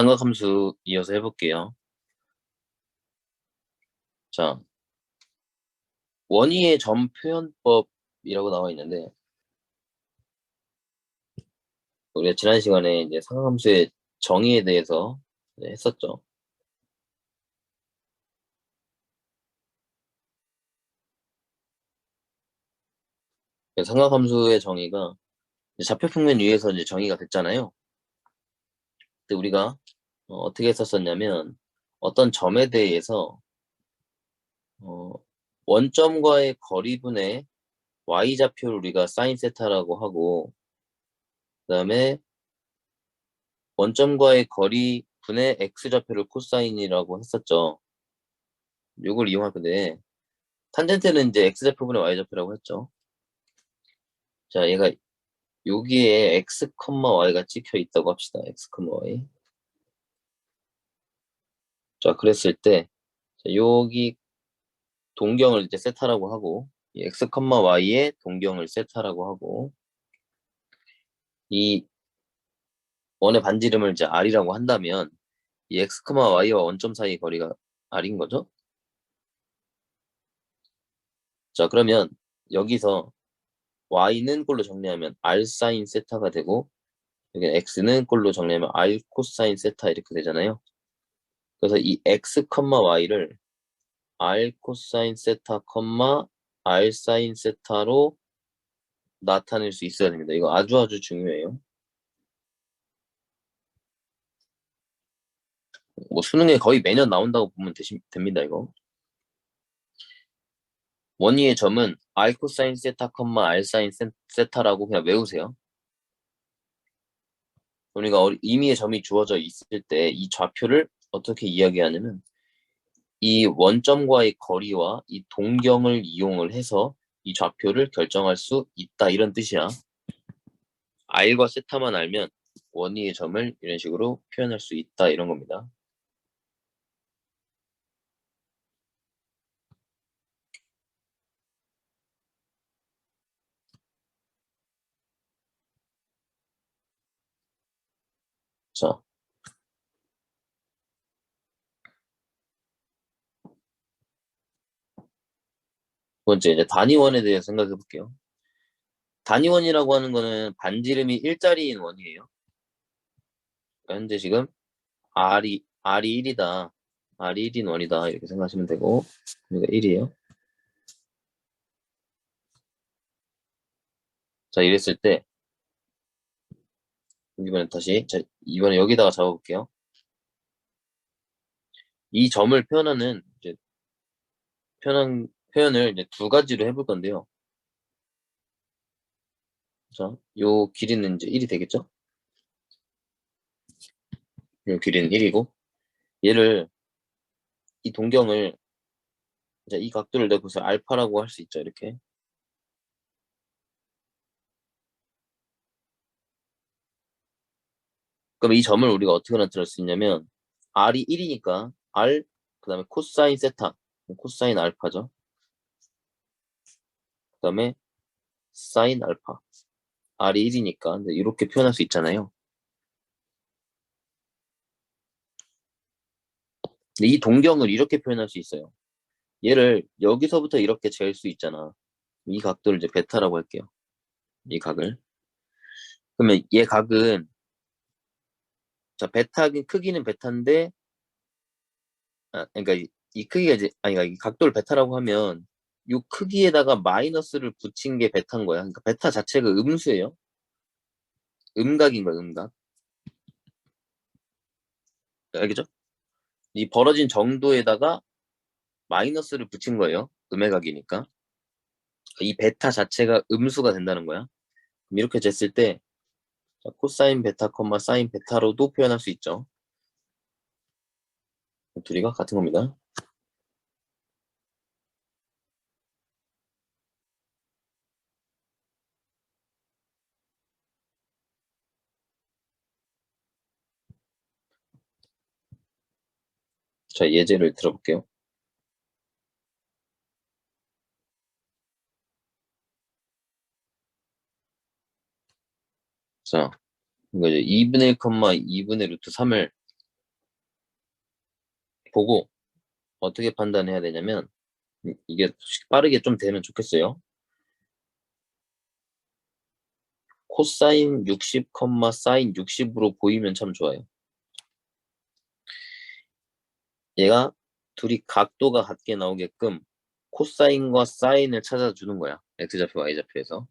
삼각함수 이어서 해볼게요. 자, 원위의 점 표현법이라고 나와 있는데, 우리가 지난 시간에 이제 삼각함수의 정의에 대해서 했었죠. 삼각함수의 정의가 이제 좌표평면 위에서 이제 정의가 됐잖아요. 근데 우리가 어떻게 했었었냐면, 어떤 점에 대해서 어, 원점과의 거리분의 y좌표를 우리가 사인 세타라고 하고, 그 다음에 원점과의 거리 분의 x좌표를 코사인이라고 했었죠. 이걸 이용할 건데, 탄젠트는 이제 x좌표분의 y좌표라고 했죠. 자, 얘가 여기에 x, y가 찍혀 있다고 합시다. x, y. 자, 그랬을 때, 자, 여기 동경을 이제 세타라고 하고, 이 x, y의 동경을 세타라고 하고, 이 원의 반지름을 이제 r이라고 한다면, 이 x, y와 원점 사이 거리가 r인 거죠. 자, 그러면 여기서 y는 꼴로 정리하면 r 사인 세타가 되고, 여기 x는 꼴로 정리하면 r 코사인 세타 이렇게 되잖아요. 그래서 이 x, y를 r 코사인 세타, r 사인 세타로 나타낼 수 있어야 됩니다. 이거 아주 중요해요. 뭐 수능에 거의 매년 나온다고 보면 됩니다. 이거. 원위의 점은 r 코사인 세타, r 사인 세타라고 그냥 외우세요. 우리가 임의의 점이 주어져 있을 때 이 좌표를 어떻게 이야기하냐면, 이 원점과의 거리와 이 동경을 이용을 해서 이 좌표를 결정할 수 있다, 이런 뜻이야. r과 세타만 알면 원위의 점을 이런 식으로 표현할 수 있다, 이런 겁니다. 자, 두 번째 이제 단위원에 대해서 생각해 볼게요. 단위원이라고 하는 거는 반지름이 일자리인 원이에요. 그러니까 현재 지금 r이 1이다. r이 1인 원이다. 이렇게 생각하시면 되고, 그러니까 1이에요. 자, 이랬을 때 이번에 다시, 자, 이번에 여기다가 잡아볼게요. 이 점을 표현하는 이제 표현을 이제 두 가지로 해볼 건데요. 자, 요 길이는 이제 1이 되겠죠? 요 길이는 1이고, 얘를, 이 동경을, 이제 이 각도를 내고서 알파라고 할 수 있죠, 이렇게. 그럼 이 점을 우리가 어떻게 나타낼 수 있냐면, r이 1이니까 r, 그 다음에 코사인 세타, 코사인 알파죠. 그 다음에 사인 알파. r이 1이니까 이렇게 표현할 수 있잖아요. 근데 이 동경을 이렇게 표현할 수 있어요. 얘를 여기서부터 이렇게 잴 수 있잖아. 이 각도를 이제 베타라고 할게요. 이 각을. 그러면 얘 각은, 자, 크기는 베타인데, 그러니까 이 크기가 이제, 아니, 그러니까 이 각도를 베타라고 하면, 이 크기에다가 마이너스를 붙인 게 베타인 거야. 그러니까 베타 자체가 음수예요. 음각인 거야, 음각. 알겠죠? 이 벌어진 정도에다가 마이너스를 붙인 거예요. 음의 각이니까. 이 베타 자체가 음수가 된다는 거야. 그럼 이렇게 쟀을 때, 자, 코사인 베타, 사인 베타로도 표현할 수 있죠. 둘이가 같은 겁니다. 자, 예제를 들어볼게요. 자, 이거 이제 2분의 1, 2분의 루트 3을 보고 어떻게 판단해야 되냐면 이게 빠르게 좀 되면 좋겠어요. 코사인 60, 사인 60으로 보이면 참 좋아요. 얘가 둘이 각도가 같게 나오게끔 코사인과 사인을 찾아주는 거야. X좌표, Y좌표에서.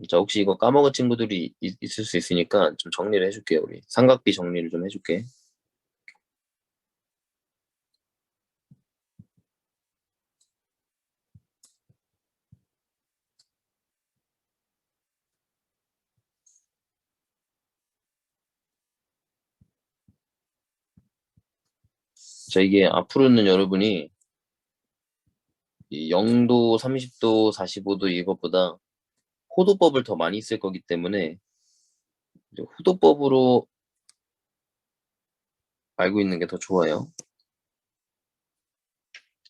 자, 혹시 이거 까먹은 친구들이 있을 수 있으니까 좀 정리를 해줄게요. 우리 삼각비 정리를 좀 해줄게. 자, 이게 앞으로는 여러분이 이 0도, 30도, 45도 이것보다 호도법을 더 많이 쓸 거기 때문에 이제 호도법으로 알고 있는 게 더 좋아요.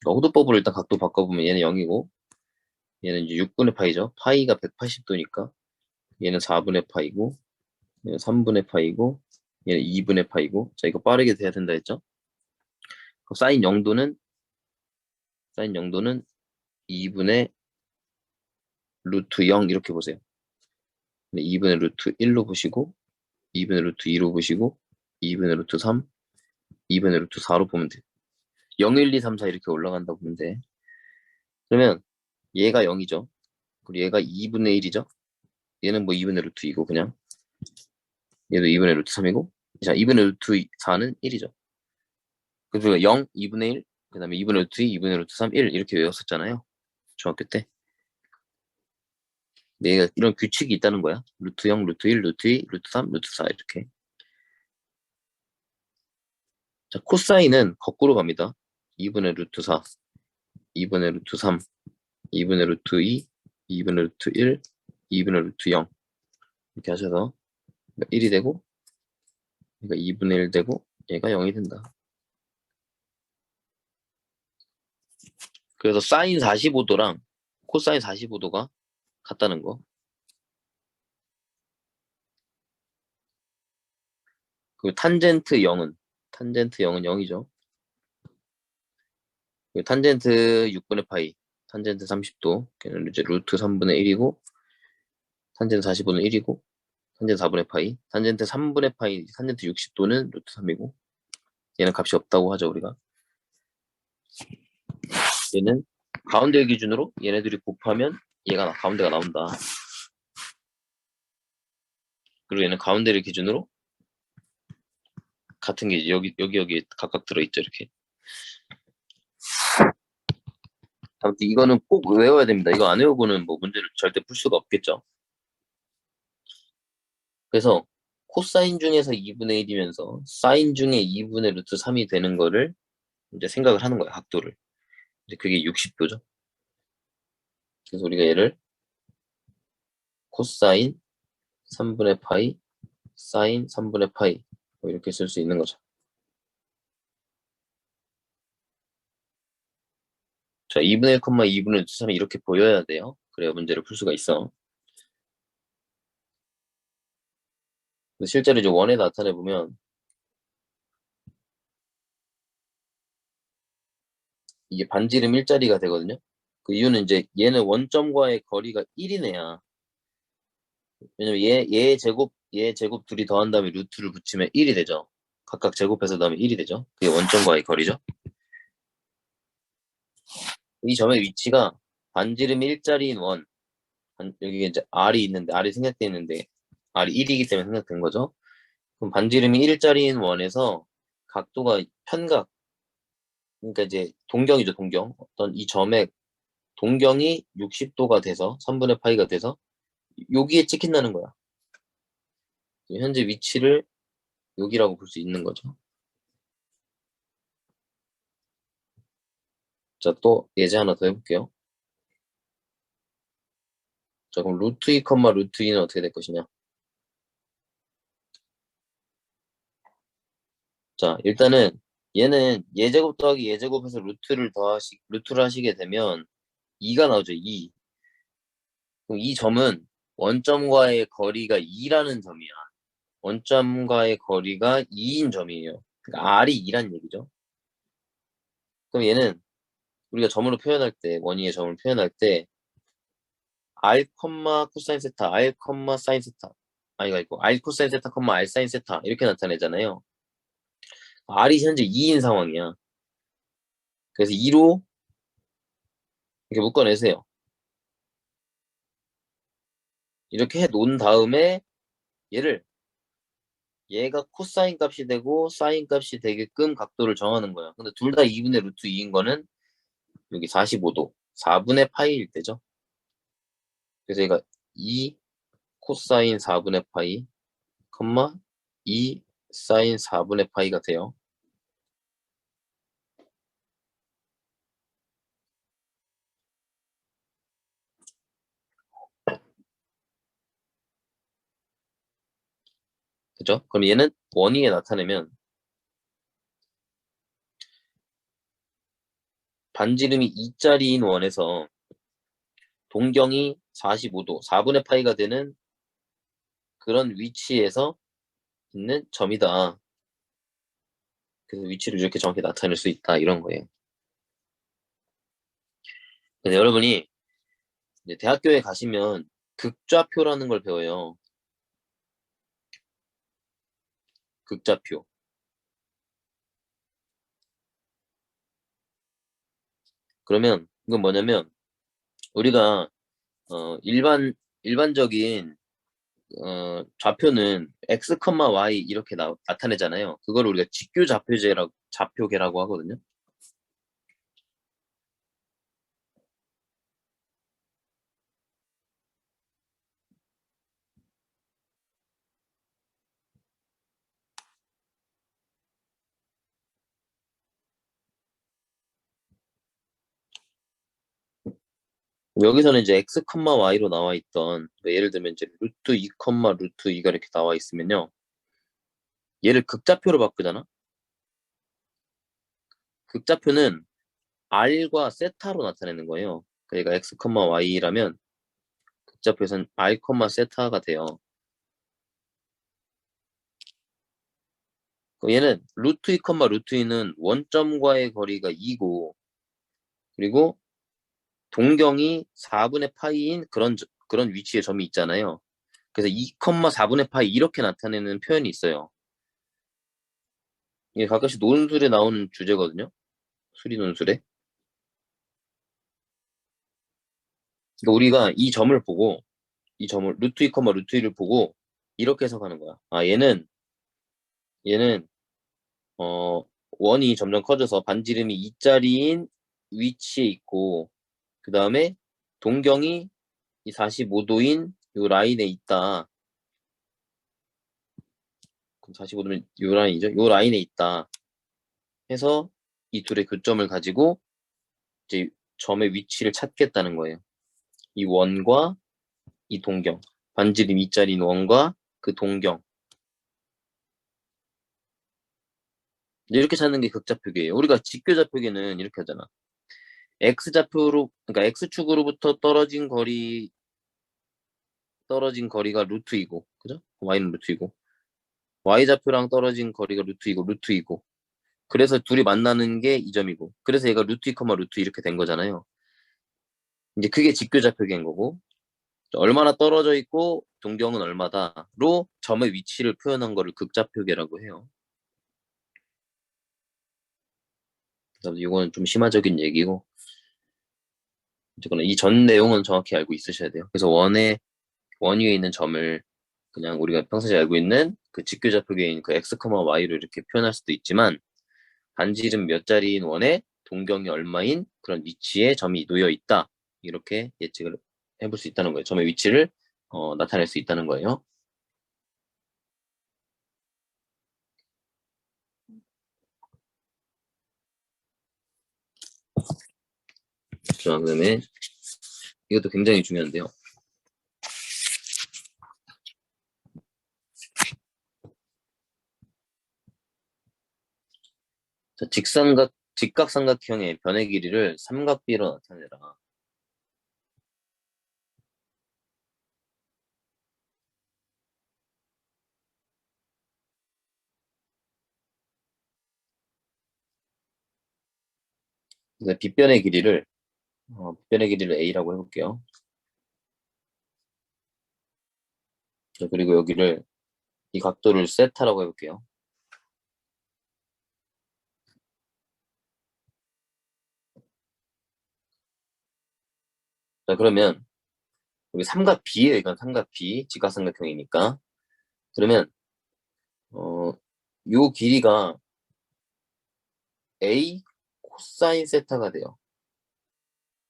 그러니까 호도법으로 일단 각도 바꿔보면 얘는 0이고 얘는 이제 6분의 파이죠. 파이가 180도니까 얘는 4분의 파이고 얘는 3분의 파이고 얘는 2분의 파이고. 자, 이거 빠르게 돼야 된다 했죠. 그럼 사인 0도는 2분의 루트 0 이렇게 보세요. 2분의 루트 1로 보시고 2분의 루트 2로 보시고 2분의 루트 3, 2분의 루트 4로 보면 돼요. 0, 1, 2, 3, 4 이렇게 올라간다고 보면 돼. 그러면 얘가 0이죠. 그리고 얘가 2분의 1이죠. 얘는 뭐 2분의 루트 2고 그냥 얘도 2분의 루트 3이고 자 2분의 루트 4는 1이죠. 그래서 0, 2분의 1, 그 다음에 2분의 루트 2, 2분의 루트 3, 1 이렇게 외웠었잖아요. 중학교 때. 얘가 이런 규칙이 있다는 거야. 루트 0, 루트 1, 루트 2, 루트 3, 루트 4 이렇게. 자, 코사인은 거꾸로 갑니다. 2분의 루트 4, 2분의 루트 3, 2분의 루트 2, 2분의 루트 1, 2분의 루트 0 이렇게 하셔서 1이 되고 얘가 2분의 1 되고 얘가 0이 된다. 그래서 사인 45도랑 코사인 45도가 같다는 거. 그 탄젠트 0은 0이죠. 그 탄젠트 6분의 파이, 탄젠트 30도, 걔는 이제 루트 3분의 1이고, 탄젠트 45는 1이고, 탄젠트 4분의 파이, 탄젠트 3분의 파이, 탄젠트 60도는 루트 3이고, 얘는 값이 없다고 하죠, 우리가. 얘는 가운데 기준으로 얘네들이 곱하면 얘가 가운데가 나온다. 그리고 얘는 가운데를 기준으로 같은 게 여기 각각 들어있죠, 이렇게. 아무튼 이거는 꼭 외워야 됩니다. 이거 안 외우고는 뭐 문제를 절대 풀 수가 없겠죠. 그래서 코사인 중에서 2분의 1이면서 사인 중에 2분의 루트 3이 되는 거를 이제 생각을 하는 거야, 각도를. 이제 그게 60도죠. 그래서 우리가 얘를 코사인 3분의 파이, 사인 3분의 파이 뭐 이렇게 쓸 수 있는 거죠. 자, 2분의 1, 2분의 루트 3이 이렇게 보여야 돼요. 그래야 문제를 풀 수가 있어. 실제로 이제 원에 나타내 보면 이게 반지름 일자리가 되거든요. 그 이유는 이제 얘는 원점과의 거리가 1이네야. 왜냐면 얘 제곱 둘이 더한 다음에 루트를 붙이면 1이 되죠. 각각 제곱해서 넣으면 1이 되죠. 그게 원점과의 거리죠. 이 점의 위치가 반지름 일자리인 원, 여기 이제 R이 있는데, R이 생략되어 있는데, R이 1이기 때문에 생략된 거죠. 그럼 반지름이 일자리인 원에서 각도가 편각, 그러니까 이제 동경이죠, 동경. 어떤 이 점의 동경이 60도가 돼서, 3분의 파이가 돼서, 여기에 찍힌다는 거야. 현재 위치를 여기라고 볼 수 있는 거죠. 자, 또 예제 하나 더 해볼게요. 자, 그럼 루트 2, 루트 2는 어떻게 될 것이냐? 자, 일단은 얘는 예제곱 더하기 예제곱해서 루트를 하시게 되면 2가 나오죠, 2. 그럼 이 점은 원점과의 거리가 2라는 점이야. 원점과의 거리가 2인 점이에요. 그러니까 R이 2란 얘기죠. 그럼 얘는 우리가 점으로 표현할 때, 원위의 점을 표현할 때 R, 코사인 세타, R, 사인 세타 아니가 있고 R 코사인 세타, R 사인 세타 이렇게 나타내잖아요. R이 현재 2인 상황이야. 그래서 2로 이렇게 묶어내세요. 이렇게 해 놓은 다음에 얘가 코사인 값이 되고 사인 값이 되게끔 각도를 정하는 거야. 근데 둘 다 2분의 루트 2인 거는 여기 45도, 4분의 파이일 때죠. 그래서 얘가 2 코사인 4분의 파이, 2 사인 4분의 파이가 돼요. 그죠? 그럼 얘는 원위에 나타내면 반지름이 2짜리인 원에서 동경이 45도, 4분의 파이가 되는 그런 위치에서 있는 점이다. 그래서 위치를 이렇게 정확히 나타낼 수 있다. 이런 거예요. 그래서 여러분이 이제 대학교에 가시면 극좌표라는 걸 배워요. 극좌표. 그러면 이건 뭐냐면 우리가 일반적인 좌표는 x, y 이렇게 나타내잖아요. 그걸 우리가 직교 좌표계라고 하거든요. 여기서는 이제 x, y로 나와 있던 예를 들면 이제 루트 2, 루트 2가 이렇게 나와 있으면요. 얘를 극좌표로 바꾸잖아. 극좌표는 r과 세타로 나타내는 거예요. 그러니까 x, y라면 극좌표에서는 r, 세타가 돼요. 얘는 루트 2, 루트 2는 원점과의 거리가 2고 그리고 동경이 4분의 파이인 그런 위치의 점이 있잖아요. 그래서 2, 4분의 파이 이렇게 나타내는 표현이 있어요. 이게 가끔씩 논술에 나오는 주제거든요. 수리 논술에. 그러니까 우리가 이 점을 루트 2, 루트 2를 보고 이렇게 해석하는 거야. 아, 얘는 원이 점점 커져서 반지름이 2짜리인 위치에 있고 그 다음에 동경이 이 45도인 요 라인에 있다. 그럼 45도면 요 라인이죠. 요 라인에 있다. 해서 이 둘의 교점을 가지고 이제 점의 위치를 찾겠다는 거예요. 이 원과 이 동경. 반지름 2짜리인 원과 그 동경. 이렇게 찾는 게 극좌표계예요. 우리가 직교좌표계는 이렇게 하잖아. 그러니까 x축으로부터 떨어진 거리가 루트이고, 그죠? y는 루트이고, y좌표랑 떨어진 거리가 루트이고. 그래서 둘이 만나는 게 이 점이고, 그래서 얘가 루트 2, 루트 이렇게 된 거잖아요. 이제 그게 직교좌표계인 거고, 얼마나 떨어져 있고 동경은 얼마다로 점의 위치를 표현한 거를 극좌표계라고 해요. 그래서 이거는 좀 심화적인 얘기고, 이 전 내용은 정확히 알고 있으셔야 돼요. 그래서 원 위에 있는 점을 그냥 우리가 평소에 알고 있는 그 직교좌표계인 그 x, y로 이렇게 표현할 수도 있지만 반지름 몇 자리인 원에 동경이 얼마인 그런 위치에 점이 놓여 있다. 이렇게 예측을 해볼 수 있다는 거예요. 점의 위치를 나타낼 수 있다는 거예요. 자, 그다음에 이것도 굉장히 중요한데요. 자, 직각삼각형의 변의 길이를 삼각비로 나타내라. 그래서 빗변의 길이를 a라고 해볼게요. 자, 그리고 여기를 이 각도를 세타라고 해볼게요. 자, 그러면 여기 삼각 B예요. 이건 삼각 B, 직각삼각형이니까. 그러면 요 길이가 A 코사인 세타가 돼요.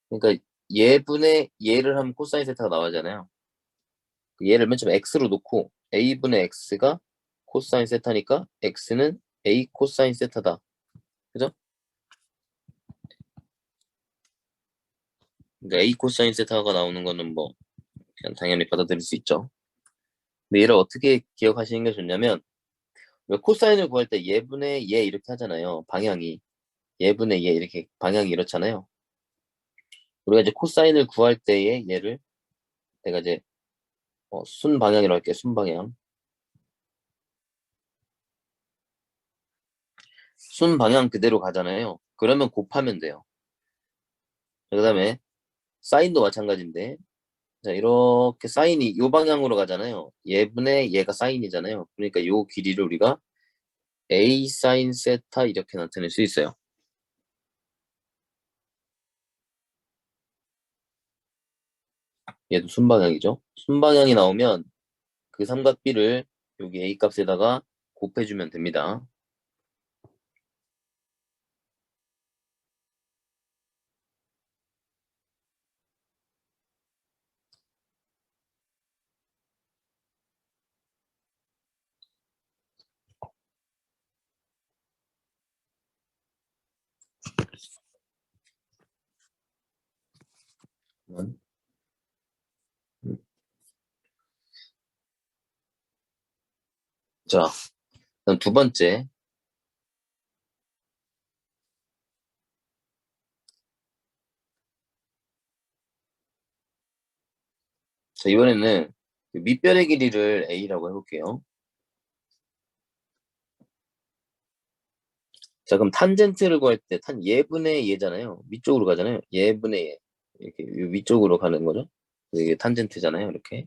그러니까 얘를 하면 코사인 세타가 나오잖아요. 얘를 맨 처음에 x로 놓고 a분의 x가 코사인 세타니까 x는 a 코사인 세타다. 그죠? 그러니까 a 코사인 세타가 나오는 거는 뭐 그냥 당연히 받아들일 수 있죠. 근데 얘를 어떻게 기억하시는 게 좋냐면 왜 코사인을 구할 때 얘분의 얘 이렇게 하잖아요. 방향이 얘분의 얘 이렇게 방향이 이렇잖아요. 우리가 이제 코사인을 구할 때의 얘를 내가 이제 순방향이라고 할게. 순방향. 순방향 그대로 가잖아요. 그러면 곱하면 돼요. 그 다음에 사인도 마찬가지인데 자 이렇게 사인이 요 방향으로 가잖아요. 얘분의 얘가 사인이잖아요. 그러니까 요 길이를 우리가 a 사인 세타 이렇게 나타낼 수 있어요. 얘도 순방향이죠. 순방향이 나오면 그 삼각비를 여기 a 값에다가 곱해주면 됩니다. 자, 그럼 두 번째. 자, 이번에는 그 밑변의 길이를 a라고 해볼게요. 자, 그럼 탄젠트를 구할 때 얘분의 얘잖아요. 위쪽으로 가잖아요. 얘분의 얘. 이렇게 위쪽으로 가는 거죠. 이게 탄젠트잖아요. 이렇게.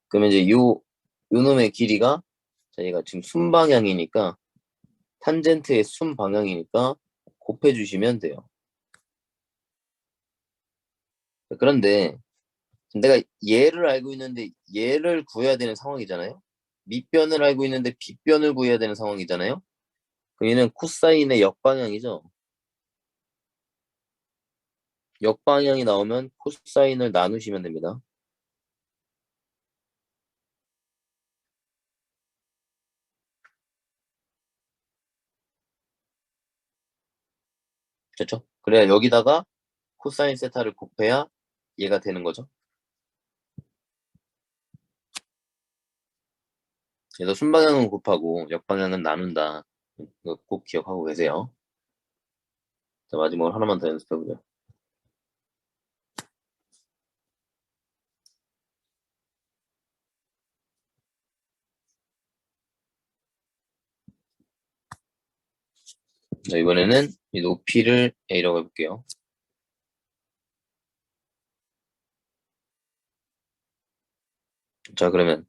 그러면 이제 요 놈의 길이가 자, 얘가 지금 순방향이니까 탄젠트의 순방향이니까 곱해주시면 돼요. 그런데 내가 얘를 알고 있는데 얘를 구해야 되는 상황이잖아요. 밑변을 알고 있는데 빗변을 구해야 되는 상황이잖아요. 그럼 얘는 코사인의 역방향이죠. 역방향이 나오면 코사인을 나누시면 됩니다. 그렇죠? 그래야 여기다가 코사인 세타를 곱해야 얘가 되는 거죠. 그래서 순방향은 곱하고 역방향은 나눈다. 이거 꼭 기억하고 계세요. 자, 마지막으로 하나만 더 연습해보죠. 자, 이번에는 이 높이를 A라고 해볼게요. 자, 그러면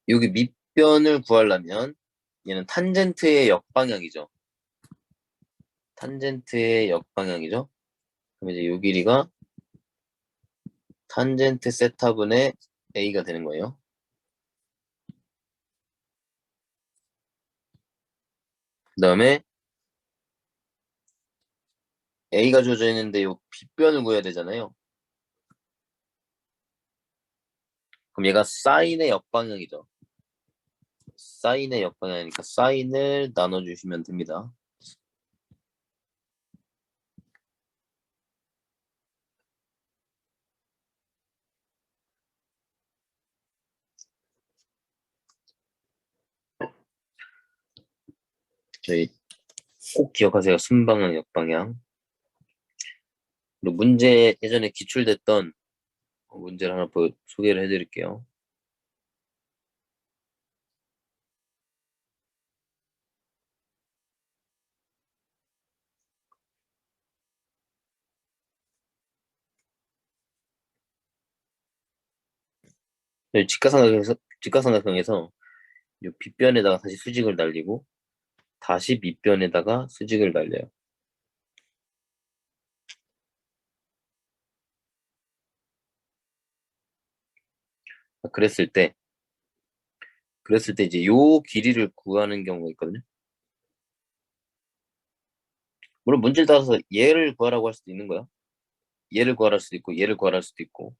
여기 밑변을 구하려면 얘는 탄젠트의 역방향이죠. 탄젠트의 역방향이죠. 그럼 이제 요 길이가 탄젠트 세타분의 A가 되는 거예요. 그 다음에 A가 주어져 있는데 요 빗변을 구해야 되잖아요. 그럼 얘가 사인의 역방향이죠. 사인의 역방향이니까 사인을 나눠주시면 됩니다. 저희 꼭 기억하세요. 순방향, 역방향. 그리고 문제 예전에 기출됐던 문제를 하나 소개를 해드릴게요. 직각삼각형에서 이 빗변에다가 다시 수직을 날리고 다시 밑변에다가 수직을 날려요. 그랬을 때 이제 요 길이를 구하는 경우가 있거든요. 물론 문제를 따라서 얘를 구하라고 할 수도 있는 거야. 얘를 구하라 할 수도 있고 얘를 구하라 할 수도 있고.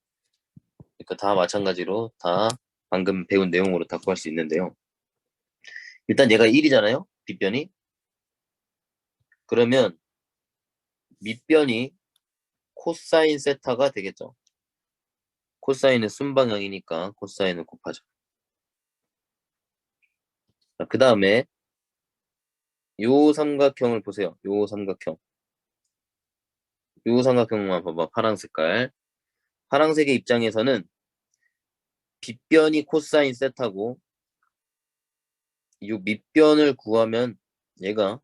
그러니까 다 마찬가지로 다 방금 배운 내용으로 다 구할 수 있는데요. 일단 얘가 1이잖아요. 빗변이. 그러면 밑변이 코사인 세타가 되겠죠. 코사인은 순방향이니까 코사인을 곱하죠. 그 다음에 요 삼각형을 보세요. 요 삼각형. 요 삼각형만 봐봐. 파란 색깔. 파란색의 입장에서는 빗변이 코사인 세타고 요 밑변을 구하면 얘가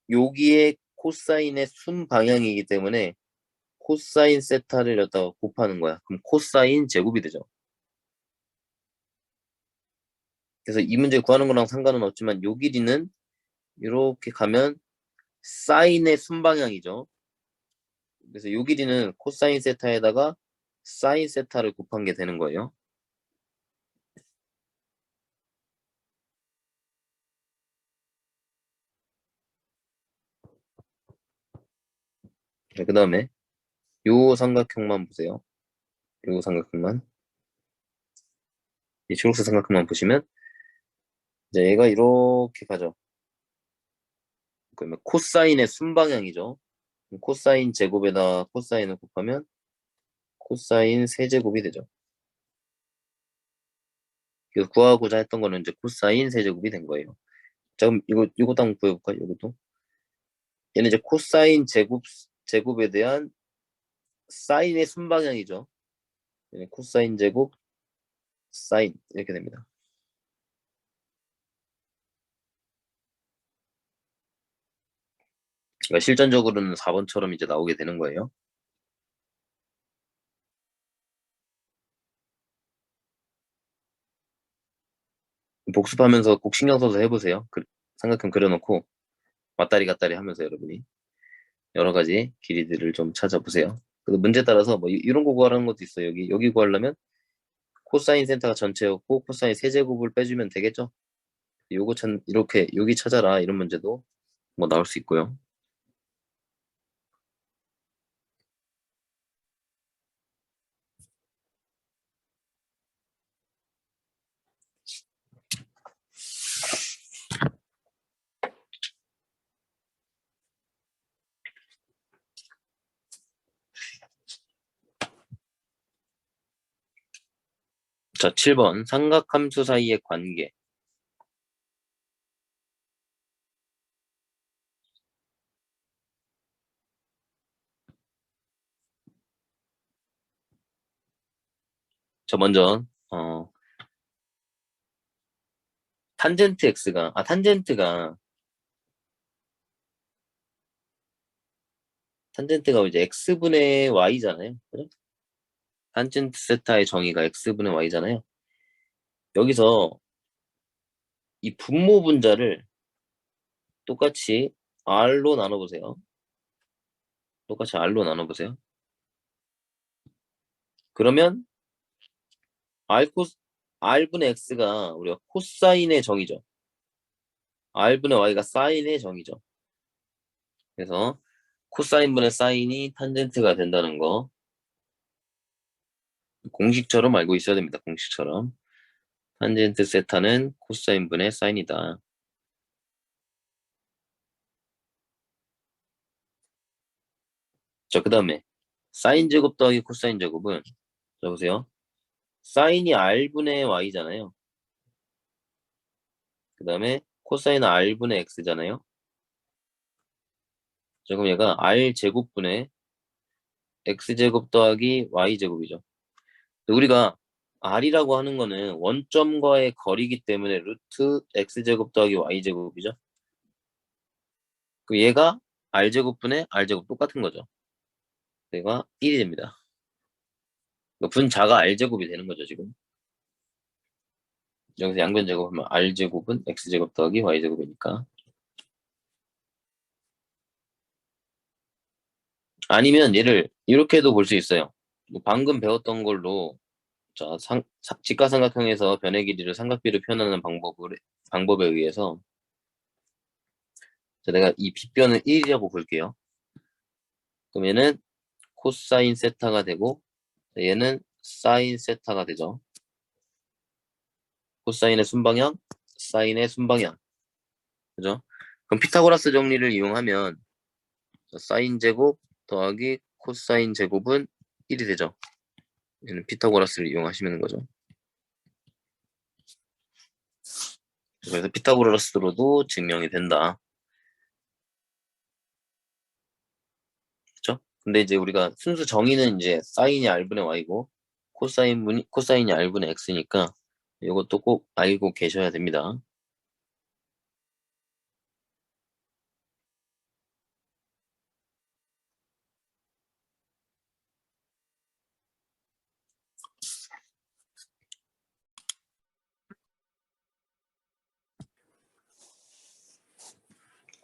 여기에 코사인의 순방향이기 때문에 코사인 세타를 갖다가 곱하는 거야. 그럼 코사인 제곱이 되죠. 그래서 이 문제 구하는 거랑 상관은 없지만 요 길이는 이렇게 가면 사인의 순방향이죠. 그래서 요 길이는 코사인 세타에다가 사인 세타를 곱한 게 되는 거예요. 그 다음에 요 삼각형만 보세요. 요 삼각형만. 이 초록색 삼각형만 보시면 이제 얘가 이렇게 가죠. 그러면 코사인의 순방향이죠. 코사인 제곱에다 코사인을 곱하면 코사인 세제곱이 되죠. 그래서 구하고자 했던 거는 이제 코사인 세제곱이 된 거예요. 자, 그럼 이것도 한번 구해볼까요? 이것도. 얘는 이제 코사인 제곱에 대한 사인의 순방향이죠. 얘는 코사인 제곱, 사인 이렇게 됩니다. 그러니까 실전적으로는 4번처럼 이제 나오게 되는 거예요. 복습하면서 꼭 신경 써서 해보세요. 삼각형 그려놓고 왔다리 갔다리 하면서 여러분이 여러 가지 길이들을 좀 찾아보세요. 그 문제 따라서 뭐 이런 거 구하라는 것도 있어요. 여기 구하려면 코사인 센터가 전체였고 코사인 세제곱을 빼주면 되겠죠. 요거 이렇게 여기 찾아라 이런 문제도 뭐 나올 수 있고요. 자, 7번 삼각함수 사이의 관계. 저 먼저 탄젠트 x가 탄젠트가 이제 x분의 y잖아요. 그죠? 탄젠트 세타의 정의가 x분의 y잖아요. 여기서 이 분모 분자를 똑같이 r로 나눠보세요. 똑같이 r로 나눠보세요. 그러면 r분의 x가 우리가 코사인의 정의죠. r분의 y가 사인의 정의죠. 그래서 코사인분의 사인이 탄젠트가 된다는 거 공식처럼 알고 있어야 됩니다. 공식처럼. 탄젠트 세타는 코사인분의 사인이다. 자, 그 다음에 사인 제곱 더하기 코사인 제곱은 자 보세요. 사인이 r분의 y잖아요. 그 다음에 코사인은 r분의 x잖아요. 자, 그럼 얘가 r제곱분의 x제곱 더하기 y제곱이죠. 우리가 r이라고 하는 거는 원점과의 거리이기 때문에 루트 x제곱 더하기 y제곱이죠. 그 얘가 r제곱분의 r제곱 똑같은 거죠. 얘가 1이 됩니다. 분자가 r제곱이 되는 거죠, 지금. 여기서 양변 제곱하면 r제곱은 x제곱 더하기 y제곱이니까. 아니면 얘를 이렇게도 볼 수 있어요. 뭐 방금 배웠던 걸로 자, 직가삼각형에서 변의 길이를 삼각비로 표현하는 방법에 의해서 자, 내가 이 빗변을 1이라고 볼게요. 그럼 얘는 코사인 세타가 되고 얘는 사인 세타가 되죠. 코사인의 순방향, 사인의 순방향. 그죠? 그럼 피타고라스 정리를 이용하면 사인 제곱 더하기 코사인 제곱은 1이 되죠. 얘는 피타고라스를 이용하시면 거죠. 그래서 피타고라스로도 증명이 된다. 그렇죠? 근데 이제 우리가 순수 정의는 이제 사인이 r분의 y고 코사인이 r분의 x니까 이것도 꼭 알고 계셔야 됩니다.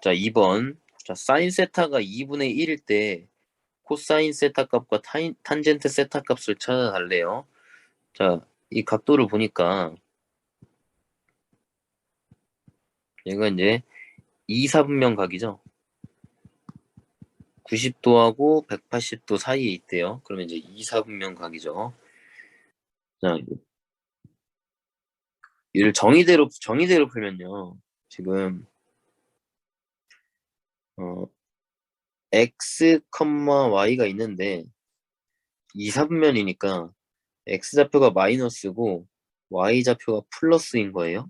자, 2번. 자, 사인 세타가 2분의 1일 때 코사인 세타 값과 탄젠트 세타 값을 찾아달래요. 자, 이 각도를 보니까 얘가 이제 2, 4분면 각이죠. 90도하고 180도 사이에 있대요. 그러면 이제 2, 4분면 각이죠. 자, 이를 정의대로 풀면요. 지금 어, x, y가 있는데 2, 4분면이니까 x좌표가 마이너스고 y좌표가 플러스인 거예요.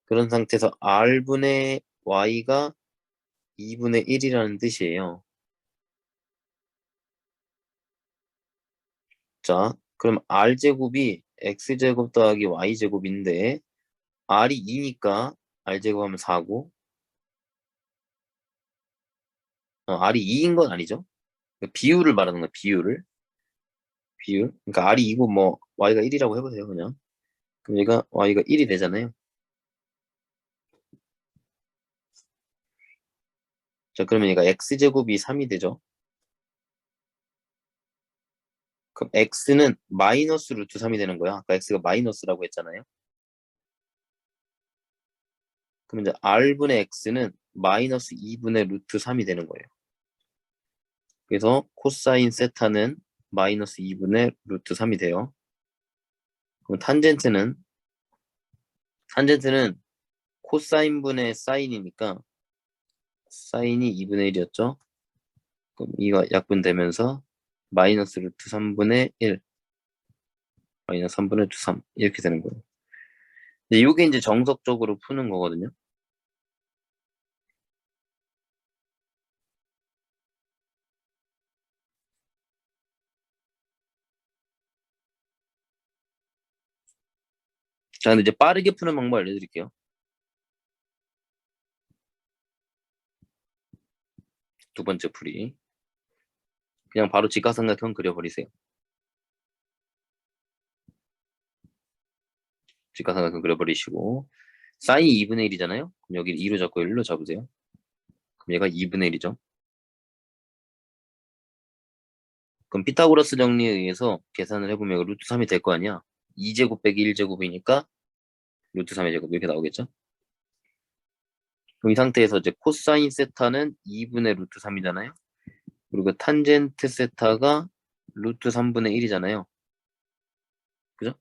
그런 상태에서 r분의 y가 2분의 1이라는 뜻이에요. 자, 그럼 r제곱이 x제곱 더하기 y제곱인데 r이 2니까 r제곱하면 4고 r이 2인 건 아니죠? 그러니까 비율을 말하는 거야, 비율. 그러니까 r이 2고 뭐 y가 1이라고 해보세요, 그냥. 그럼 얘가 y가 1이 되잖아요. 자, 그러면 얘가 x제곱이 3이 되죠. 그럼 x는 마이너스 루트 3이 되는 거야. 아까 x가 마이너스라고 했잖아요. 그럼 이제 r분의 x는 마이너스 2분의 루트 3이 되는 거예요. 그래서 코사인 세타는 마이너스 2분의 루트 3이 돼요. 그럼 탄젠트는 코사인분의 사인이니까 사인이 2분의 1이었죠. 그럼 이가 약분되면서 마이너스 루트 3분의 1 마이너스 3분의 루트 3 이렇게 되는 거예요. 근데 이게 이제 정석적으로 푸는 거거든요. 자, 근데 이제 빠르게 푸는 방법 알려드릴게요. 두 번째 풀이. 그냥 바로 직각삼각형 그려버리세요. 직각삼각형 그려버리시고 사인이 2분의 1이잖아요. 그럼 여기 2로 잡고 1로 잡으세요. 그럼 얘가 2분의 1이죠. 그럼 피타고라스 정리에 의해서 계산을 해보면 루트 3이 될 거 아니야. 2제곱 빼기 1제곱이니까 루트 3의 제곱 이렇게 나오겠죠. 그럼 이 상태에서 이제 코사인 세타는 2분의 루트 3이잖아요. 그리고 탄젠트 세타가 루트 3분의 1이잖아요. 그죠?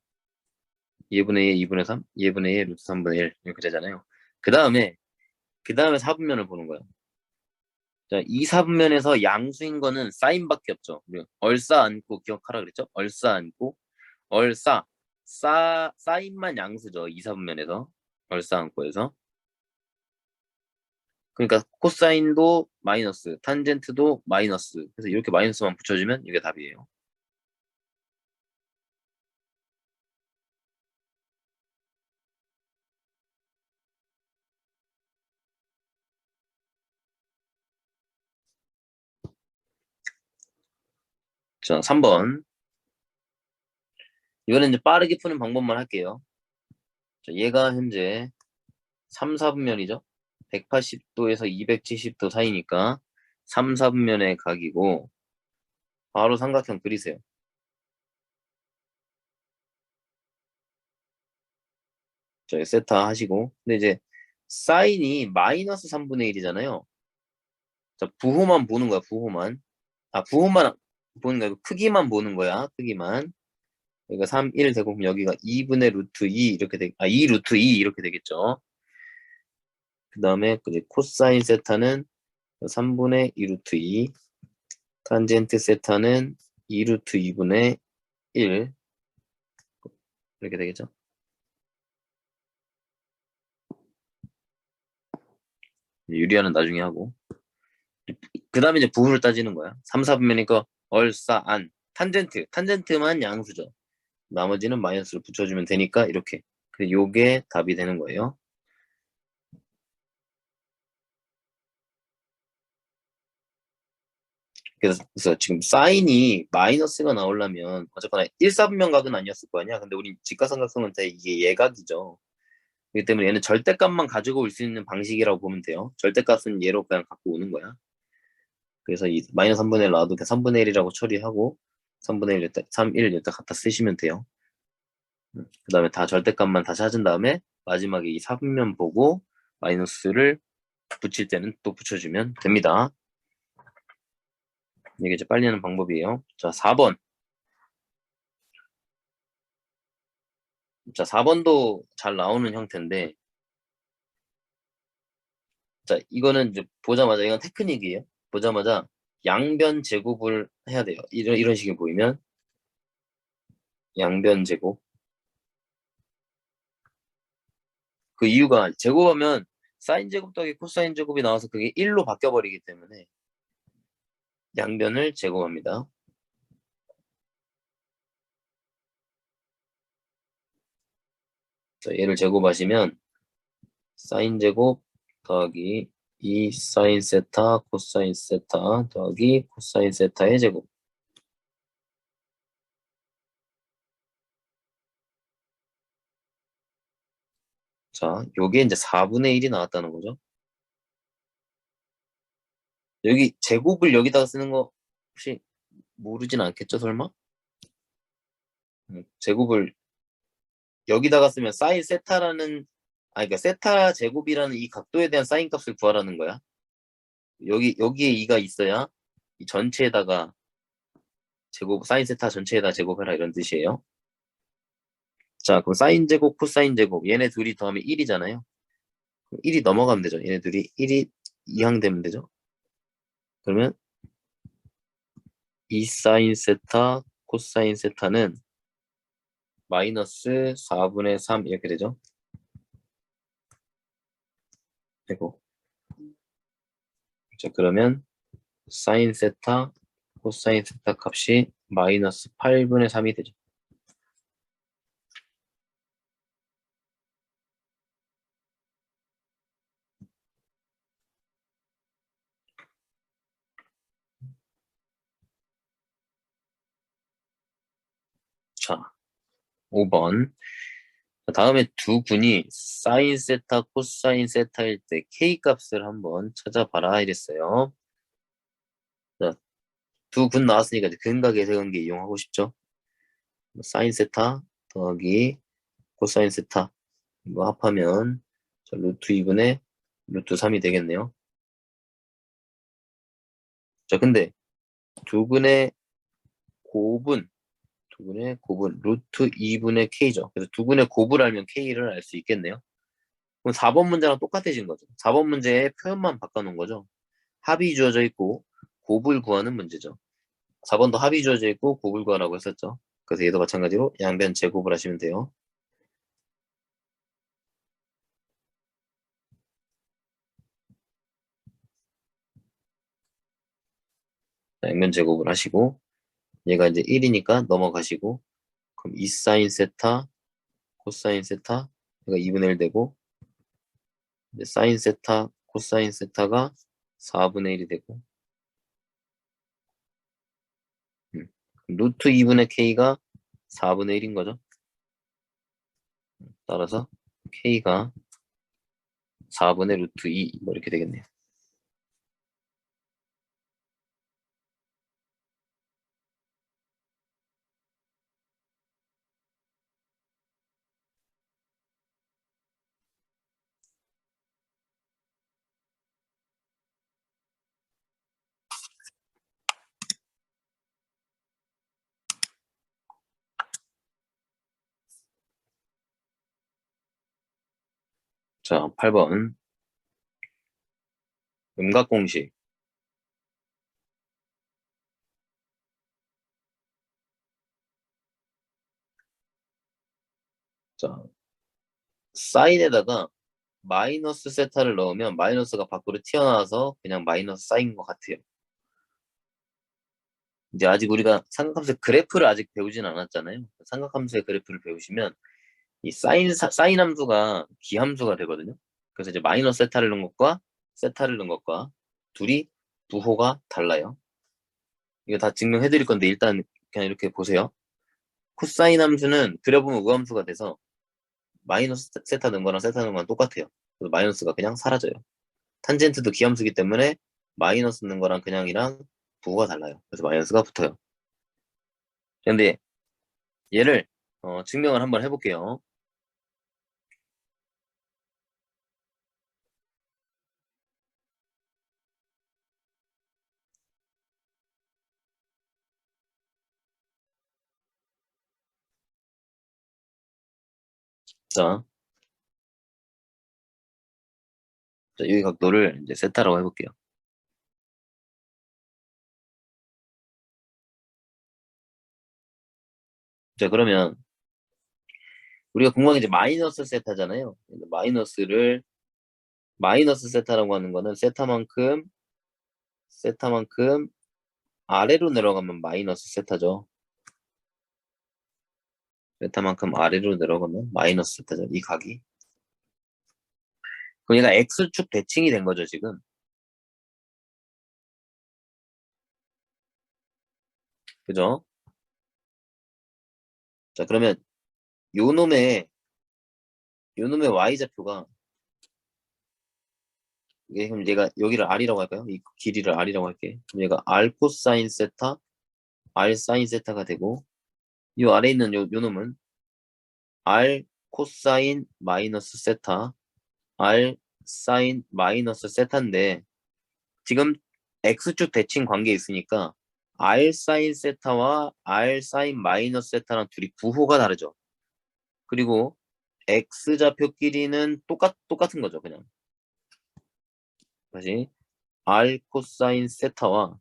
얘분의 얘 2분의 3, 얘분의 얘 루트 3분의 1 이렇게 되잖아요. 그 다음에 4분면을 보는 거예요. 자, 이 4분면에서 양수인 거는 사인밖에 없죠. 우리 얼싸 안고 기억하라 그랬죠? 얼싸 안고 얼싸 사인만 양수죠. 2, 4분면에서 얼싸 안고에서 그러니까 코사인도 마이너스, 탄젠트도 마이너스. 그래서 이렇게 마이너스만 붙여주면 이게 답이에요. 자, 3번. 이번엔 이제 빠르게 푸는 방법만 할게요. 자, 얘가 현재 3, 4분면이죠. 180도에서 270도 사이니까 3, 4분면의 각이고 바로 삼각형 그리세요. 자, 세타 하시고 근데 이제 사인이 마이너스 3분의 1이잖아요. 자, 부호만 보는 거야, 부호만. 아, 부호만 보는 거야. 크기만 보는 거야, 크기만. 그러니까 3, 1 되고 그럼 여기가 2분의 루트 2 이렇게 2 루트 2 이렇게 되겠죠. 그 다음에 이제 코사인 세타는 3분의 2 루트 2, 탄젠트 세타는 2 루트 2분의 1 이렇게 되겠죠. 유리화는 나중에 하고 그 다음에 이제 부호를 따지는 거야. 3, 4분면이니까 얼싸 안 탄젠트만 양수죠. 나머지는 마이너스를 붙여주면 되니까 이렇게 요게 답이 되는 거예요. 그래서 지금 사인이 마이너스가 나오려면 어쨌거나 1사분면각은 아니었을 거 아니야. 근데 우리 직각삼각형은 다 이게 예각이죠. 그렇기 때문에 얘는 절대값만 가지고 올 수 있는 방식이라고 보면 돼요. 절대값은 얘로 그냥 갖고 오는 거야. 그래서 이 마이너스 3분의 1 놔도 그냥 3분의 1이라고 처리하고 3분의 1 일단 3, 1 일단 갖다 쓰시면 돼요. 그 다음에 다 절대값만 다 찾은 다음에 마지막에 이 4분면 보고 마이너스를 붙일 때는 또 붙여주면 됩니다. 이게 이제 빨리 하는 방법이에요. 자, 4번. 자, 4번도 잘 나오는 형태인데, 자, 이거는 이제 보자마자, 이건 테크닉이에요. 보자마자 양변 제곱을 해야 돼요. 이런 식이 보이면, 양변 제곱. 그 이유가 제곱하면 사인 제곱 더하기 코사인 제곱이 나와서 그게 1로 바뀌어버리기 때문에 양변을 제곱합니다. 자, 얘를 제곱하시면 사인 제곱 더하기 2 사인 세타 코사인 세타 더하기 코사인 세타의 제곱. 자, 요게 이제 4분의 1이 나왔다는 거죠. 여기 제곱을 여기다가 쓰는 거 혹시 모르진 않겠죠, 설마? 제곱을 여기다가 쓰면 사인 세타라는 그러니까 세타 제곱이라는 이 각도에 대한 사인 값을 구하라는 거야. 여기에 2가 있어야 이 전체에다가 제곱 사인 세타 전체에다 제곱해라 이런 뜻이에요. 자, 그럼 사인 제곱 코사인 제곱 얘네 둘이 더하면 1이잖아요. 1이 넘어가면 되죠. 얘네 둘이 1이 이항되면 되죠. 그러면 2 사인 세타 코사인 세타는 마이너스 4분의 3 이렇게 되죠. 되고 자, 그러면 사인 세타 코사인 세타 값이 마이너스 8분의 3이 되죠. 자, 5번. 다음에 두 분이 사인 세타 코사인 세타일 때 K 값을 한번 찾아봐라 이랬어요. 자, 두 분 나왔으니까 이제 근각 예세관계 이용하고 싶죠. 사인 세타 더하기 코사인 세타 이거 합하면 자, 루트 2분의 루트 3이 되겠네요. 자, 근데 두 분의 곱은 루트 2분의 K죠. 그래서 두 분의 곱을 알면 K를 알 수 있겠네요. 그럼 4번 문제랑 똑같아진 거죠. 4번 문제의 표현만 바꿔놓은 거죠. 합이 주어져 있고 곱을 구하는 문제죠. 4번도 합이 주어져 있고 곱을 구하라고 했었죠. 그래서 얘도 마찬가지로 양변 제곱을 하시면 돼요. 양변 제곱을 하시고 얘가 이제 1이니까 넘어가시고 그럼 2 사인 세타 코사인 세타 얘가 2분의 1 되고 이제 사인 세타 코사인 세타가 4분의 1이 되고 루트 2분의 K가 4분의 1인 거죠. 따라서 K가 4분의 루트 2 뭐 이렇게 되겠네요. 자, 8번 음각공식. 자, 사인에다가 마이너스 세타를 넣으면 마이너스가 밖으로 튀어나와서 그냥 마이너스 사인 것 같아요. 이제 아직 우리가 삼각함수의 그래프를 아직 배우진 않았잖아요. 삼각함수의 그래프를 배우시면 이 사인 함수가 기함수가 되거든요. 그래서 이제 마이너스 세타를 넣은 것과 세타를 넣은 것과 둘이 부호가 달라요. 이거 다 증명해 드릴 건데 일단 그냥 이렇게 보세요. 코사인 함수는 그려보면 우함수가 돼서 마이너스 세타 넣은 거랑 세타 넣은 거랑 똑같아요. 그래서 마이너스가 그냥 사라져요. 탄젠트도 기함수기 때문에 마이너스 넣는 거랑 그냥이랑 부호가 달라요. 그래서 마이너스가 붙어요. 근데 얘를 증명을 한번 해볼게요. 자, 여기 각도를 이제 세타라고 해볼게요. 자, 그러면 우리가 궁금한 게 이제 마이너스 세타잖아요. 마이너스 세타라고 하는 거는 세타만큼 아래로 내려가면 마이너스 세타죠. 세타만큼 아래로 내려가면 마이너스 세타죠. 이 각이. 그럼 얘가 X축 대칭이 된 거죠, 지금. 그죠? 자, 그러면 요 놈의 Y좌표가 그럼 얘가 여기를 R이라고 할까요? 이 길이를 R이라고 할게. 그럼 얘가 R 코사인 세타, R 사인 세타가 되고 요 아래 있는 요 놈은 R 코사인 마이너스 세타, R 사인 마이너스 세타인데 지금 X축 대칭 관계에 있으니까 R 사인 세타와 R 사인 마이너스 세타랑 둘이 부호가 다르죠. 그리고 X좌표끼리는 똑같은 거죠, 그냥. 다시 R 코사인 세타와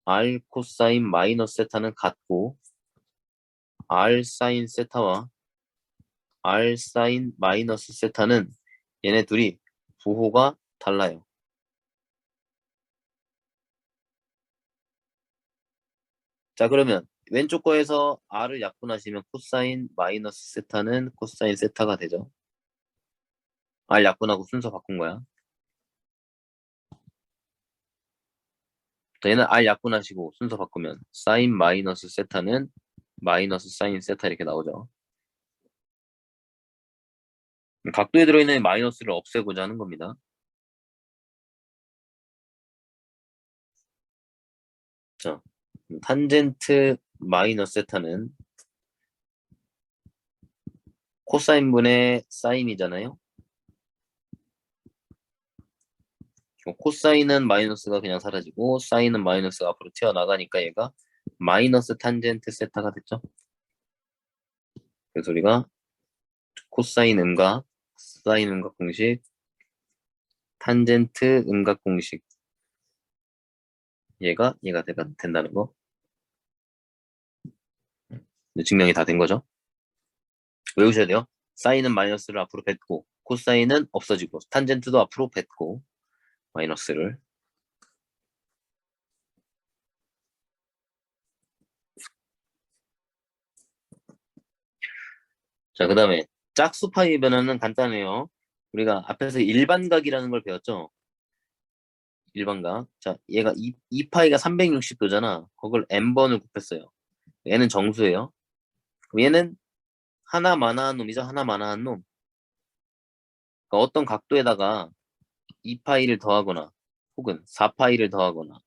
R 코사인 마이너스 세타는 같고 R 사인 세타와 R 사인 마이너스 세타는 얘네 둘이 부호가 달라요. 자, 그러면 왼쪽 거에서 R을 약분하시면 코사인 마이너스 세타는 코사인 세타가 되죠. R 약분하고 순서 바꾼 거야. 자, 얘는 R 약분하시고 순서 바꾸면 사인 마이너스 세타는 마이너스 사인 세타 이렇게 나오죠. 각도에 들어있는 마이너스를 없애고자 하는 겁니다. 자, 탄젠트 마이너스 세타는 코사인분의 사인이잖아요. 코사인은 마이너스가 그냥 사라지고 사인은 마이너스가 앞으로 튀어나가니까 얘가 마이너스 탄젠트 세타가 됐죠. 그래서 우리가 코사인 음각, 사인 음각 공식, 탄젠트 음각 공식 얘가 된다는 거 증명이 다 된 거죠. 외우셔야 돼요. 사인은 마이너스를 앞으로 뱉고 코사인은 없어지고 탄젠트도 앞으로 뱉고 마이너스를. 자, 그 다음에 짝수 파이 변화는 간단해요. 우리가 앞에서 일반각이라는 걸 배웠죠. 일반각. 자, 얘가 2파이가 360도잖아. 그걸 n번을 곱했어요. 얘는 정수예요. 얘는 하나 마나한 놈이죠. 하나 마나한 놈. 그러니까 어떤 각도에다가 2파이를 더하거나 혹은 4파이를 더하거나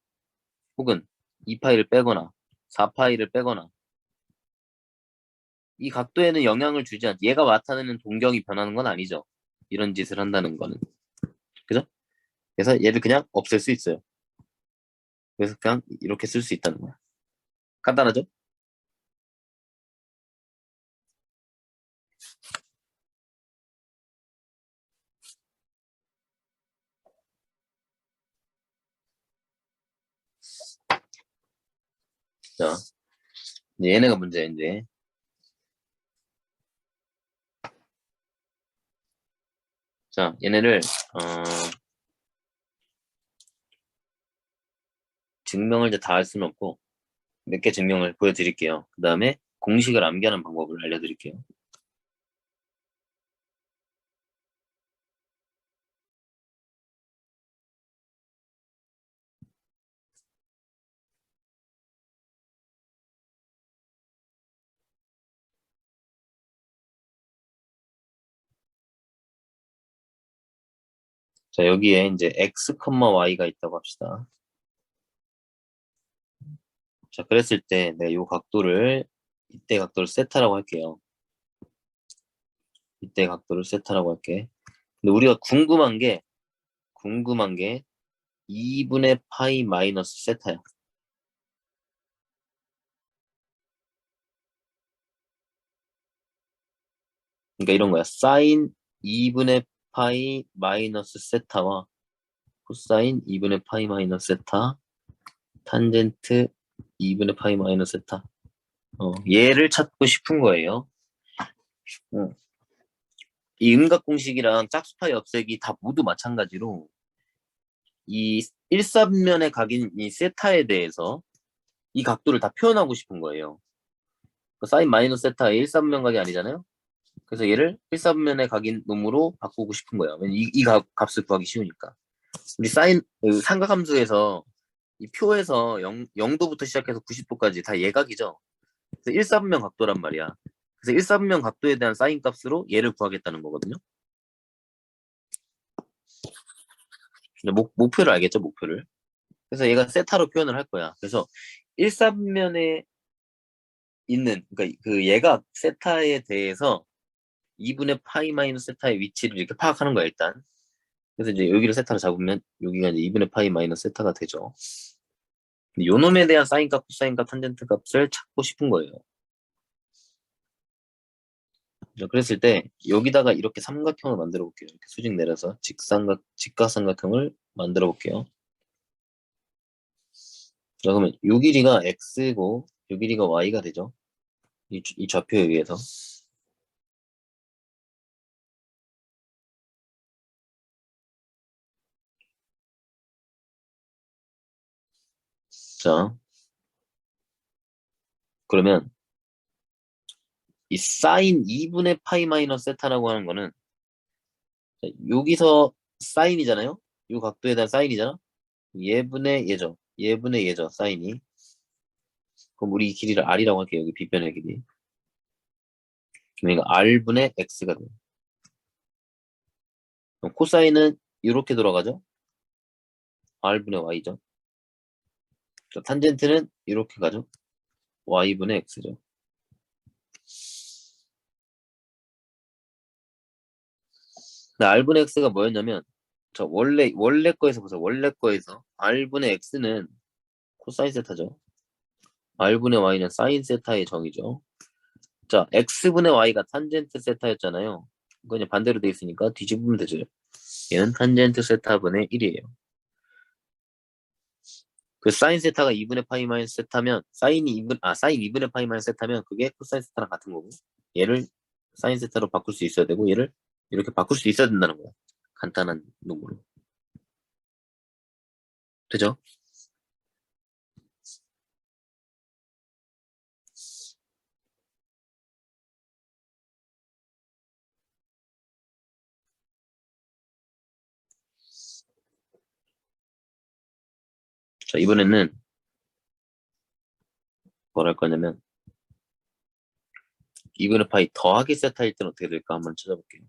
혹은 2파이를 빼거나 4파이를 빼거나 이 각도에는 영향을 주지 않지. 얘가 나타내는 동경이 변하는 건 아니죠. 이런 짓을 한다는 거는. 그죠? 그래서 얘를 그냥 없앨 수 있어요. 그래서 그냥 이렇게 쓸 수 있다는 거야. 간단하죠? 자, 이제 얘네가 문제야, 이제. 자, 얘네를, 증명을 이제 다 할 수는 없고, 몇 개 증명을 보여드릴게요. 그 다음에 공식을 암기하는 방법을 알려드릴게요. 자, 여기에 이제 x, y가 있다고 합시다. 자, 그랬을 때 내가 이 각도를, 이때 각도를 세타라고 할게요. 이때 각도를 세타라고 할게. 근데 우리가 궁금한 게 2분의 파이 마이너스 세타야. 그러니까 이런 거야. 사인 2분의 파이 마이너스 세타와 코사인 2분의 파이 마이너스 세타, 탄젠트 2분의 파이 마이너스 세타. 얘를 찾고 싶은 거예요. 어. 이 음각 공식이랑 짝수파이 없애기 다 모두 마찬가지로 이 1사분면의 각인 이 세타에 대해서 이 각도를 다 표현하고 싶은 거예요. 그 사인 마이너스 세타의 1사분면 각이 아니잖아요. 그래서 얘를 1사분면의 각인 놈으로 바꾸고 싶은 거예요. 이 값을 구하기 쉬우니까. 우리 사인 그 삼각함수에서 이 표에서 0도부터 시작해서 90도까지 다 예각이죠. 그래서 1사분면 각도란 말이야. 그래서 1사분면 각도에 대한 사인 값으로 얘를 구하겠다는 거거든요. 근데 목표를 알겠죠, 목표를. 그래서 얘가 세타로 표현을 할 거야. 그래서 1사분면에 있는, 그러니까 그 얘가 세타에 대해서 2분의 파이 마이너스 세타의 위치를 이렇게 파악하는 거야, 일단. 그래서 이제 여기를 세타로 잡으면 여기가 이제 2분의 파이 마이너스 세타가 되죠. 요 놈에 대한 사인 값, 코사인 값, 탄젠트 값을 찾고 싶은 거예요. 자, 그랬을 때 여기다가 이렇게 삼각형을 만들어 볼게요. 이렇게 수직 내려서 직각삼각형을 만들어 볼게요. 자, 그러면 요 길이가 x고 요 길이가 y가 되죠. 이 좌표에 의해서. 자, 그러면 이 사인 2분의 파이 마이너스 세타라고 하는 거는 자, 여기서 사인이잖아요. 요 각도에 대한 사인이잖아. 얘분의 얘죠. 얘분의 얘죠. 사인이. 그럼 우리 이 길이를 r이라고 할게요. 여기 빗변의 길이. 그러니까 r분의 x가 돼요. 그럼 코사인은 이렇게 돌아가죠. r분의 y죠. 자, 탄젠트는 이렇게 가죠. y분의 x죠. 근데 r분의 x가 뭐였냐면 저 원래 거에서 보세요. 원래 거에서 r분의 x는 코사인 세타죠. r분의 y는 사인 세타의 정의죠. 자, x분의 y가 탄젠트 세타였잖아요. 이거 그냥 반대로 돼 있으니까 뒤집으면 되죠. 얘는 탄젠트 세타분의 1이에요. 그 사인 세타가 2분의 파이 마이너스 세타면 사인 2분의 파이 마이너스 세타면 그게 코사인 세타랑 같은 거고 얘를 사인 세타로 바꿀 수 있어야 되고 얘를 이렇게 바꿀 수 있어야 된다는 거야. 간단한 놈으로. 되죠? 자, 이번에는 뭘 할 거냐면 2분의 파이 더하기 세타일 때는 어떻게 될까 한번 찾아볼게요.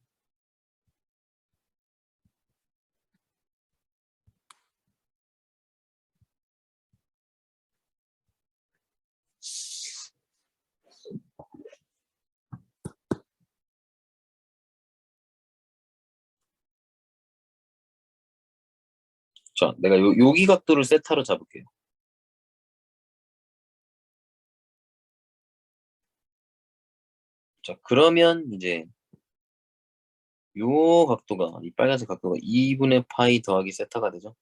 자, 내가 여기 각도를 세타로 잡을게요. 자, 그러면 이제 요 각도가, 이 빨간색 각도가 2분의 파이 더하기 세타가 되죠.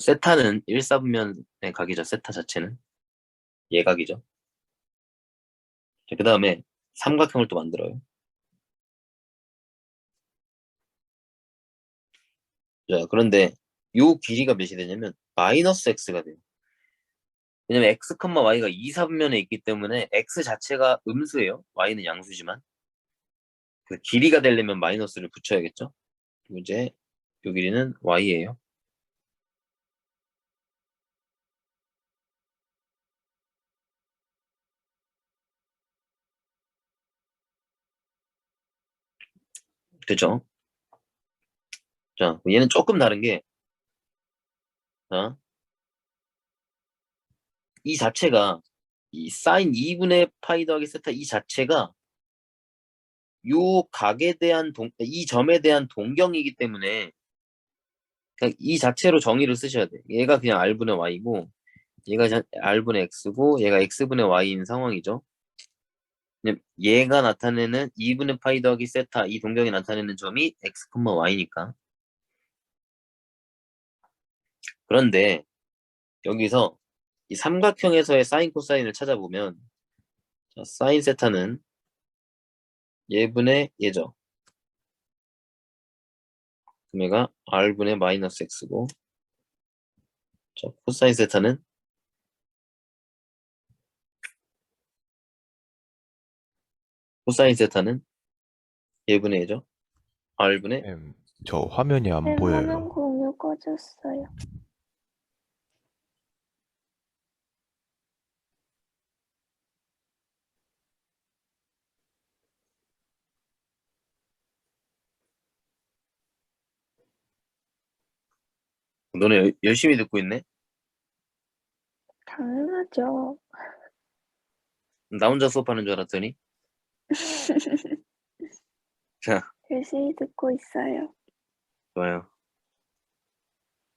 세타는 1사분면의 각이죠. 세타 자체는 예각이죠. 그 다음에 삼각형을 또 만들어요. 자, 그런데 요 길이가 몇이 되냐면 마이너스 x가 돼요. 왜냐면 x, y가 2사분면에 있기 때문에 x 자체가 음수예요. y는 양수지만. 그 길이가 되려면 마이너스를 붙여야겠죠. 그리고 이제 요 길이는 y예요. 그죠? 자, 얘는 조금 다른 게, 자, 이 자체가 이 사인 2분의 파이 더하기 세타 이 자체가 요 각에 대한 이 점에 대한 동경이기 때문에 그냥 이 자체로 정의를 쓰셔야 돼. 얘가 그냥 r분의 y고 얘가 r분의 x고 얘가 x분의 y인 상황이죠. 얘가 나타내는 2분의 파이 더하기 세타 이 동경이 나타내는 점이 x, y니까. 그런데 여기서 이 삼각형에서의 사인 코사인을 찾아보면 자, 사인 세타는 얘분의 얘죠. 그럼 얘가 r분의 마이너스 x고 자, 코사인 세타는 얘분의 얘죠. r분의 저 화면이 안 쌤, 화면 보여요. 공유 꺼졌어요. 너네 열심히 듣고 있네? 당연하죠. 나 혼자 수업하는 줄 알았더니 자, 열심히 듣고 있어요. 좋아요.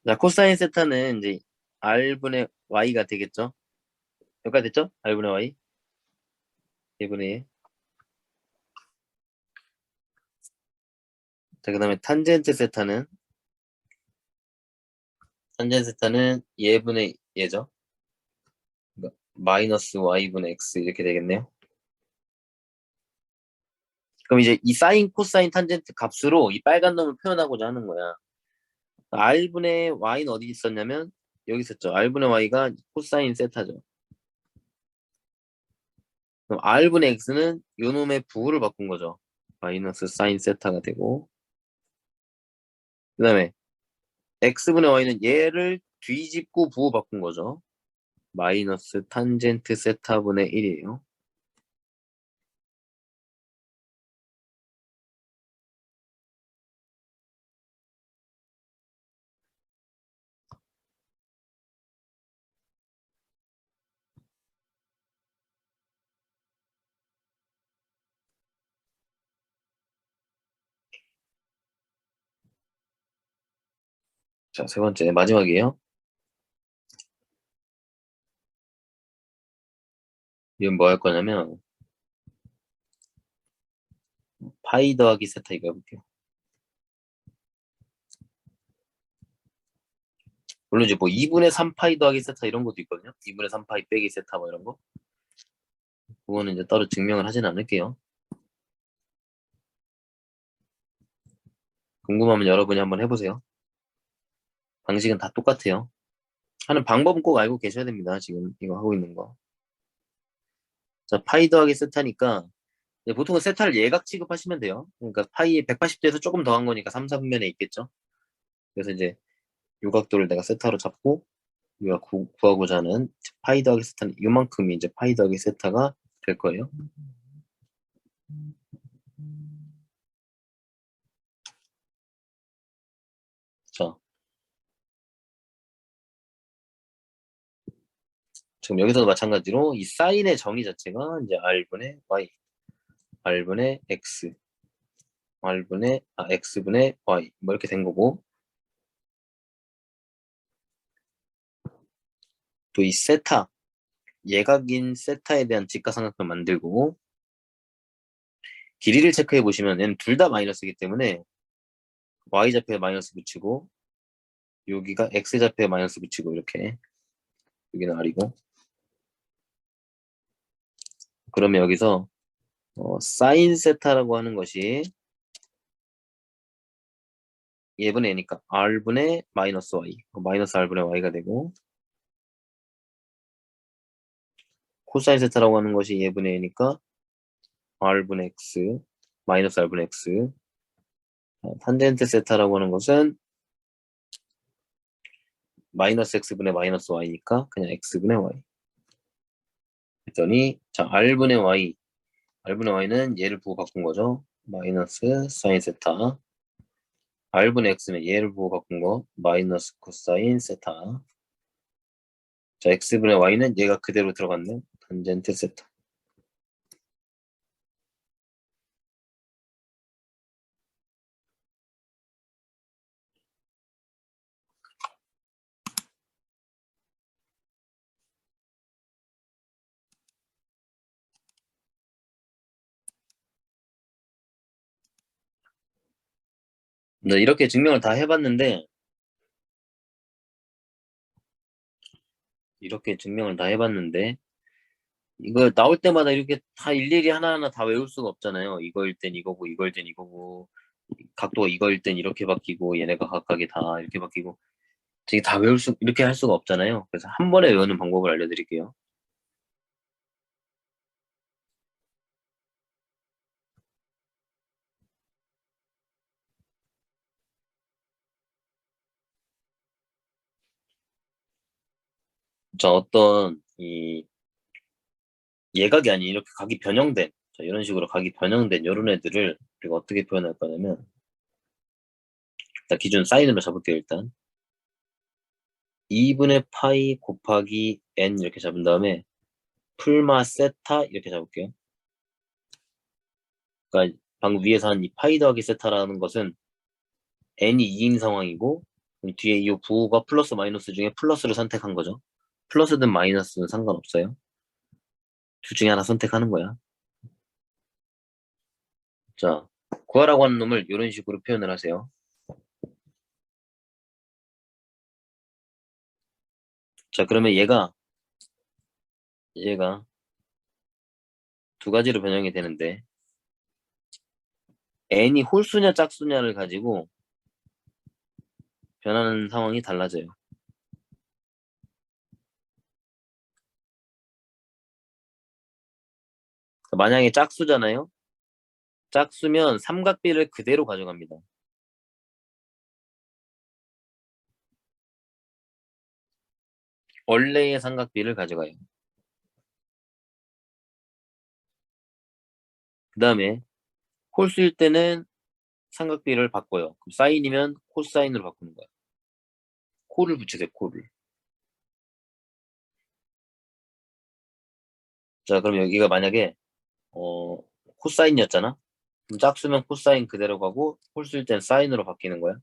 자, 코사인 세타는 이제 r분의 y가 되겠죠? 여기까지 됐죠? r분의 y 얘분의 얘. 자, 그 다음에 탄젠트 세타는 얘분의 얘죠. 그러니까 마이너스 y분의 x 이렇게 되겠네요. 그럼 이제 이 사인, 코사인, 탄젠트 값으로 이 빨간 놈을 표현하고자 하는 거야. r분의 y는 어디 있었냐면 여기 있었죠. r분의 y가 코사인 세타죠. 그럼 r분의 x는 요 놈의 부호를 바꾼 거죠. 마이너스 사인 세타가 되고 그 다음에 x분의 y는 얘를 뒤집고 부호 바꾼 거죠. 마이너스 탄젠트 세타분의 1이에요. 자, 세 번째 마지막이에요. 이건 뭐 할 거냐면 파이 더하기 세타 이거 해볼게요. 물론 이제 뭐 2분의 3 파이 더하기 세타 이런 것도 있거든요. 2분의 3 파이 빼기 세타 뭐 이런 거. 그거는 이제 따로 증명을 하진 않을게요. 궁금하면 여러분이 한번 해보세요. 방식은 다 똑같아요. 하는 방법은 꼭 알고 계셔야 됩니다. 지금 이거 하고 있는 거. 자, 파이 더하기 세타니까 보통은 세타를 예각 취급하시면 돼요. 그러니까 파이에 180도에서 조금 더한 거니까 3, 4분면에 있겠죠. 그래서 이제 요 각도를 내가 세타로 잡고 우리가 구하고자 하는 파이 더하기 세타는 요만큼이 이제 파이 더하기 세타가 될 거예요. 자, 지금 여기서도 마찬가지로 이 사인의 정의 자체가 이제 r분의 y, r분의 x, x분의 y 뭐 이렇게 된 거고, 또 이 세타, 예각인 세타에 대한 직가삼각형 만들고, 길이를 체크해 보시면 얘는 둘 다 마이너스이기 때문에 y좌표에 마이너스 붙이고, 여기가 x좌표에 마이너스 붙이고, 이렇게 여기는 r이고, 그러면 여기서 사인 세타라고 하는 것이 예분의 a니까 r분의 마이너스 y, 마이너스 r분의 y가 되고, 코사인 세타라고 하는 것이 예분의 a니까 r분의 x, 마이너스 r분의 x. 탄젠트 세타라고 하는 것은 마이너스 x분의 마이너스 y니까 그냥 x분의 y. 했더니 자 r분의 y는 얘를 부호 바꾼 거죠. 마이너스 사인 세타. r분의 x는 얘를 부호 바꾼 거 마이너스 코사인 세타. 자 x분의 y는 얘가 그대로 들어갔네. 탄젠트 세타. 네, 이렇게 증명을 다 해봤는데 이거 나올 때마다 이렇게 다 일일이 하나하나 다 외울 수가 없잖아요. 이거일 땐 이거고 이거일 땐 이거고 각도가 이거일 땐 이렇게 바뀌고 얘네가 각각이 다 이렇게 바뀌고 되게 다 이렇게 할 수가 없잖아요. 그래서 한 번에 외우는 방법을 알려드릴게요. 자, 어떤 이 예각이 아닌 이렇게 각이 변형된 자, 이런 식으로 각이 변형된 이런 애들을 우리가 어떻게 표현할 거냐면 자, 기준 사인으로 잡을게요. 일단 2분의 파이 곱하기 n 이렇게 잡은 다음에 풀마 세타 이렇게 잡을게요. 그러니까 방금 위에서 한 이 파이 더하기 세타라는 것은 n이 2인 상황이고 뒤에 이 부호가 플러스 마이너스 중에 플러스를 선택한 거죠. 플러스든 마이너스든 상관없어요. 둘 중에 하나 선택하는 거야. 자, 구하라고 하는 놈을 이런 식으로 표현을 하세요. 자, 그러면 얘가 두 가지로 변형이 되는데 n이 홀수냐 짝수냐를 가지고 변하는 상황이 달라져요. 만약에 짝수잖아요. 짝수면 삼각비를 그대로 가져갑니다. 원래의 삼각비를 가져가요. 그 다음에 홀수일 때는 삼각비를 바꿔요. 그럼 사인이면 코사인으로 바꾸는 거야. 코를 붙이세요. 코를. 자, 그럼 여기가 만약에 코사인이었잖아. 그럼 짝수면 코사인 그대로 가고 홀수일 땐 사인으로 바뀌는 거야.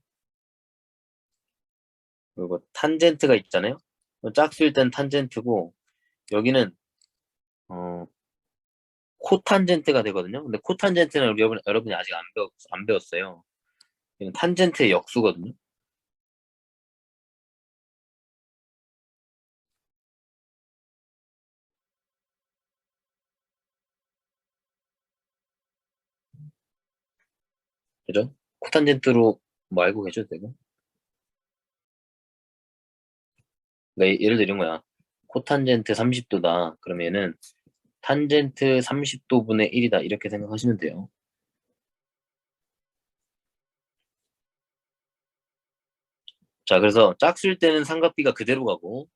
그리고 탄젠트가 있잖아요. 짝수일 땐 탄젠트고 여기는 어, 코탄젠트가 되거든요. 근데 코탄젠트는 여러분이 아직 안 배웠어요. 이건 탄젠트의 역수거든요. 그죠? 코탄젠트로 뭐 알고 계셔도 되고. 그러니까 예를 들은 거야. 코탄젠트 30도다. 그러면은 탄젠트 30도분의 1이다. 이렇게 생각하시면 돼요. 자, 그래서 짝수일 때는 삼각비가 그대로 가고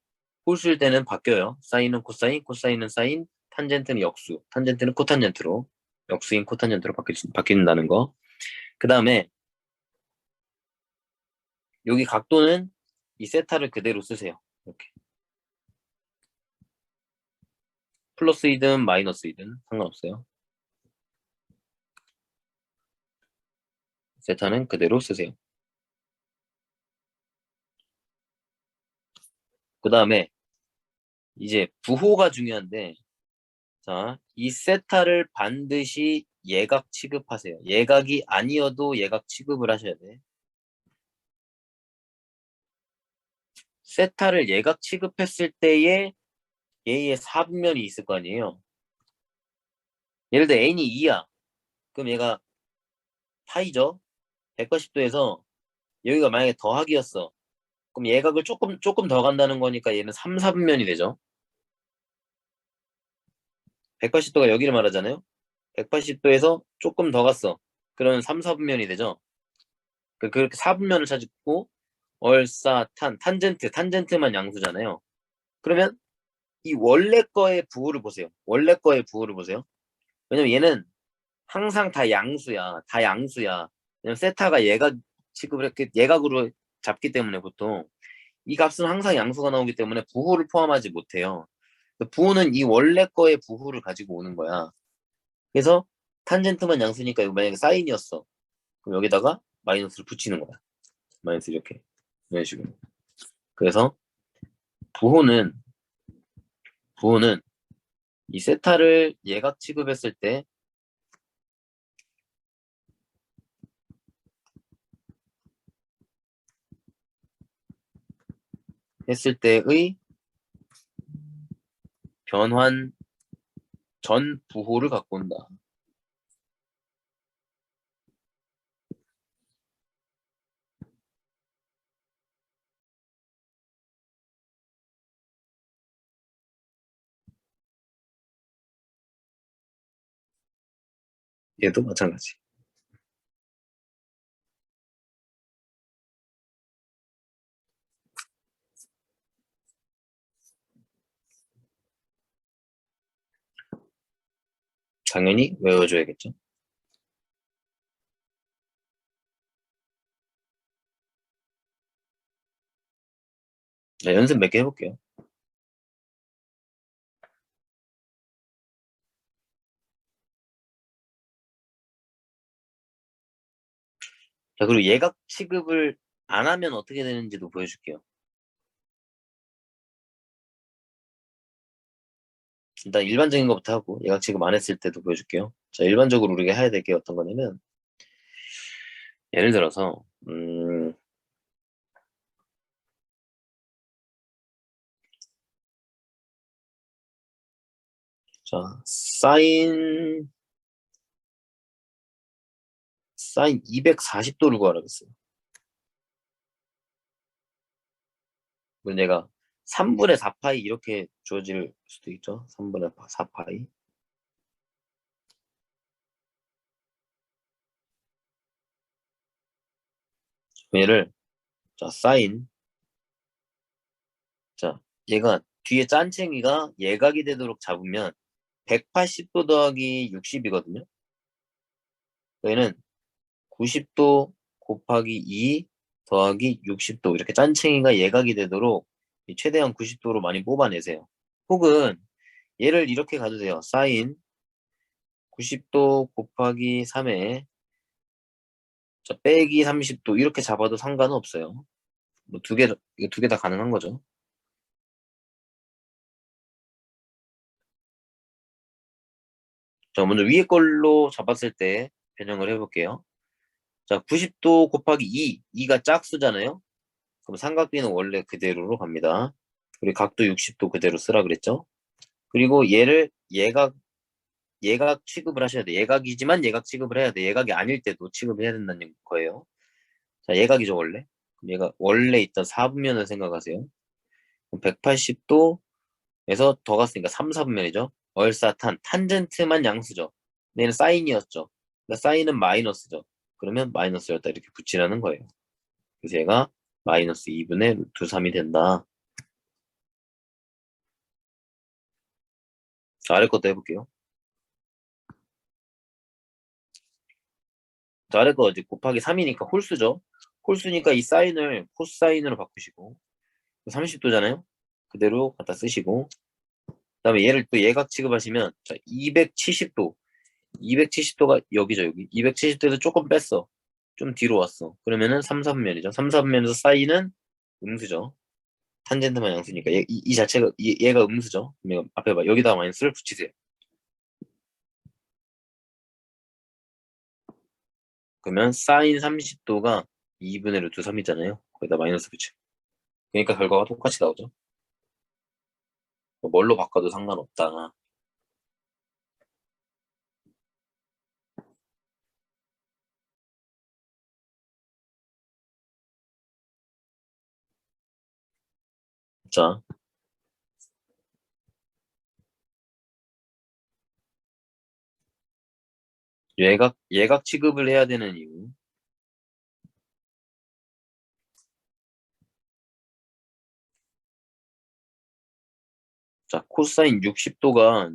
홀수일 때는 바뀌어요. 사인은 코사인, 코사인은 사인, 탄젠트는 역수, 탄젠트는 코탄젠트로 역수인 코탄젠트로 바뀐다는 거. 그 다음에 여기 각도는 이 세타를 그대로 쓰세요. 이렇게. 플러스이든 마이너스이든 상관없어요. 세타는 그대로 쓰세요. 그 다음에 이제 부호가 중요한데, 자, 이 세타를 반드시 예각 취급하세요. 예각이 아니어도 예각 취급을 하셔야 돼. 세타를 예각 취급했을 때에 얘의 4분면이 있을 거 아니에요. 예를 들어 n이 2야. 그럼 얘가 파이죠. 180도에서 여기가 만약에 더하기였어. 그럼 예각을 조금 더 간다는 거니까 얘는 3, 4분면이 되죠. 180도가 여기를 말하잖아요. 180도에서 조금 더 갔어. 그러면 3, 4분면이 되죠. 그렇게 4분면을 찾고 탄젠트만 양수잖아요. 그러면 이 원래 거의 부호를 보세요. 원래 거의 부호를 보세요. 왜냐면 얘는 항상 다 양수야. 다 양수야. 왜냐면 세타가 얘가 취급을 했기, 예각으로 잡기 때문에 보통 이 값은 항상 양수가 나오기 때문에 부호를 포함하지 못해요. 부호는 이 원래 거의 부호를 가지고 오는 거야. 그래서 탄젠트만 양수니까 이거 만약에 사인이었어. 그럼 여기다가 마이너스를 붙이는 거야. 마이너스 이렇게. 이런 식으로. 그래서 부호는 이 세타를 예각 취급했을 때 했을 때의 변환 전 부호를 갖고 온다. 얘도 마찬가지. 당연히 외워줘야겠죠. 자, 연습 몇 개 해볼게요. 자, 그리고 예각 취급을 안 하면 어떻게 되는지도 보여줄게요. 일단 일반적인 것부터 하고 예각 취급 안 했을 때도 보여줄게요. 자, 일반적으로 우리가 해야 될 게 어떤 거냐면 예를 들어서 자, 사인 240도를 구하라겠어요. 그럼 얘가 3분의 4파이 이렇게 주어질 수도 있죠. 3분의 4파이. 얘를 자, 자, 얘가 뒤에 짠챙이가 예각이 되도록 잡으면 180도 더하기 60이거든요. 얘는 90도 곱하기 2 더하기 60도 이렇게 짠챙이가 예각이 되도록 최대한 90도로 많이 뽑아내세요. 혹은 얘를 이렇게 가도 돼요. 사인 90도 곱하기 3에 빼기 30도 이렇게 잡아도 상관은 없어요. 뭐 이거 두 개 다 가능한 거죠. 자, 먼저 위에 걸로 잡았을 때 변형을 해볼게요. 자, 90도 곱하기 2가 짝수잖아요. 그럼 삼각비는 원래 그대로로 갑니다. 우리 각도 60도 그대로 쓰라 그랬죠. 그리고 얘를 예각 취급을 하셔야 돼. 예각이지만 예각 취급을 해야 돼. 예각이 아닐 때도 취급을 해야 된다는 거예요. 자, 예각이죠 원래. 그럼 얘가 원래 있던 4분면을 생각하세요. 180도에서 더 갔으니까 3, 4분면이죠. 얼사탄, 탄젠트만 양수죠. 근데 얘는 사인이었죠. 그러니까 사인은 마이너스죠. 그러면 마이너스였다 이렇게 붙이라는 거예요. 그래서 얘가 마이너스 2분의 루트 3이 된다. 자, 아래 것도 해볼게요. 자, 아래 거 이제 곱하기 3이니까 홀수죠. 홀수니까 이 사인을 코사인으로 바꾸시고 30도잖아요. 그대로 갖다 쓰시고 그다음에 얘를 또 예각 취급하시면 자, 270도 270도가 여기죠. 여기 270도에서 조금 뺐어. 좀 뒤로 왔어. 그러면은 3, 4분면이죠. 3, 4분면에서 사인은 음수죠. 탄젠트만 양수니까 이 자체가 얘가 음수죠. 그러면 앞에 봐. 여기다가 마이너스를 붙이세요. 그러면 사인 30도가 2분의 루트 3이잖아요. 거기다 마이너스 붙여. 그러니까 결과가 똑같이 나오죠. 뭘로 바꿔도 상관없다. 자, 예각 취급을 해야 되는 이유. 자, 코사인 60도가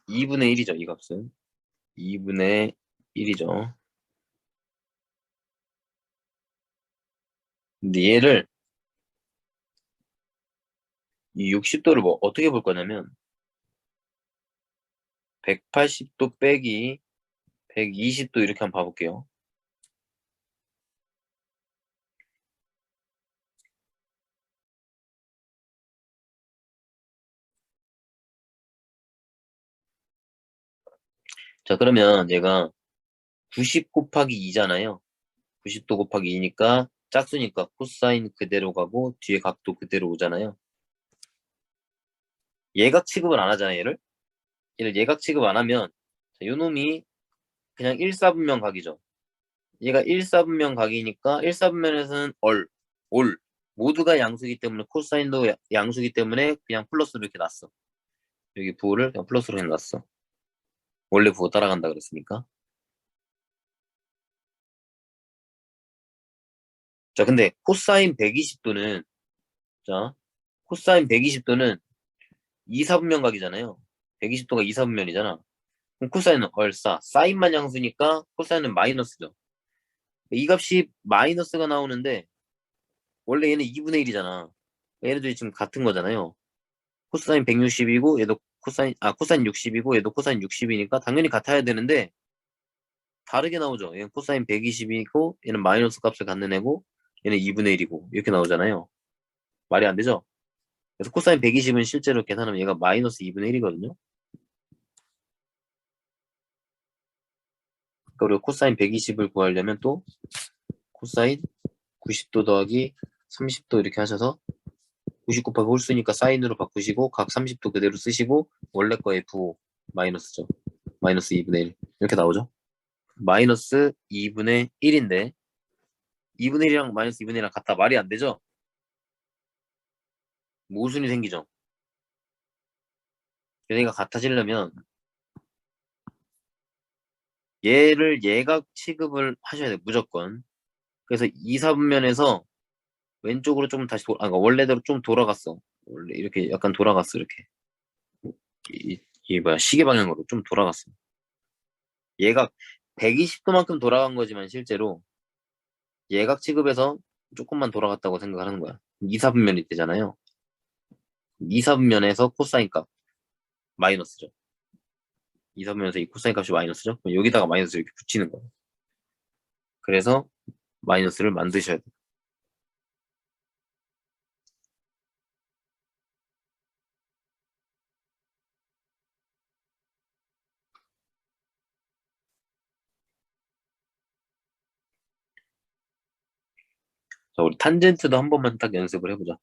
2분의 1이죠. 이 값은. 2분의 1이죠. 근데 얘를 이 60도를 뭐 어떻게 볼 거냐면 180도 빼기 120도 이렇게 한번 봐볼게요. 자, 그러면 얘가 90 곱하기 2잖아요. 90도 곱하기 2니까 짝수니까 코사인 그대로 가고 뒤에 각도 그대로 오잖아요. 예각 취급을 안 하잖아요, 얘를 예각 취급 안 하면 자, 요 놈이 그냥 1사분면 각이죠. 얘가 1사분면 각이니까 1사분면에서는 올 모두가 양수기 때문에 코사인도 양수기 때문에 그냥 플러스로 이렇게 놨어. 여기 부호를 그냥 플러스로 해놨어. 원래 부호 따라간다 그랬으니까. 자, 근데 코사인 120도는 자, 코사인 120도는 2사분면 각이잖아요. 120도가 2사분면이잖아. 그럼 코사인은 얼싸. 사인만 양수니까 코사인은 마이너스죠. 이 값이 마이너스가 나오는데 원래 얘는 2분의 1이잖아. 얘네들이 지금 같은 거잖아요. 코사인 160이고 얘도 코사인 60이고 얘도 코사인 60이니까 당연히 같아야 되는데 다르게 나오죠. 얘는 코사인 120이고 얘는 마이너스 값을 갖는 애고 얘는 2분의 1이고 이렇게 나오잖아요. 말이 안 되죠? 그래서 코사인 120은 실제로 계산하면 얘가 마이너스 2분의 1이거든요. 그리고 코사인 120을 구하려면 또 코사인 90도 더하기 30도 이렇게 하셔서 90 곱하기 홀수니까 사인으로 바꾸시고 각 30도 그대로 쓰시고 원래 거의 부호 마이너스죠. 마이너스 2분의 1 이렇게 나오죠. 마이너스 2분의 1인데 2분의 1이랑 마이너스 2분의 1이랑 같다 말이 안 되죠? 모순이 생기죠. 얘네가 같아지려면 얘를 예각 취급을 하셔야 돼요. 무조건. 그래서 2, 4분면에서 왼쪽으로 좀 다시 그러니까 원래대로 좀 돌아갔어. 원래 이렇게 약간 돌아갔어. 이렇게. 이 뭐야 시계 방향으로 좀 돌아갔어. 얘가 120도만큼 돌아간 거지만 실제로 예각 취급에서 조금만 돌아갔다고 생각하는 거야. 2, 4분면이 되잖아요. 2, 4분면에서 코사인 값 마이너스죠. 2, 4분면에서 이 코사인 값이 마이너스죠. 그럼 여기다가 마이너스 이렇게 붙이는 거예요. 그래서 마이너스를 만드셔야 돼요. 자, 우리 탄젠트도 한 번만 딱 연습을 해보자.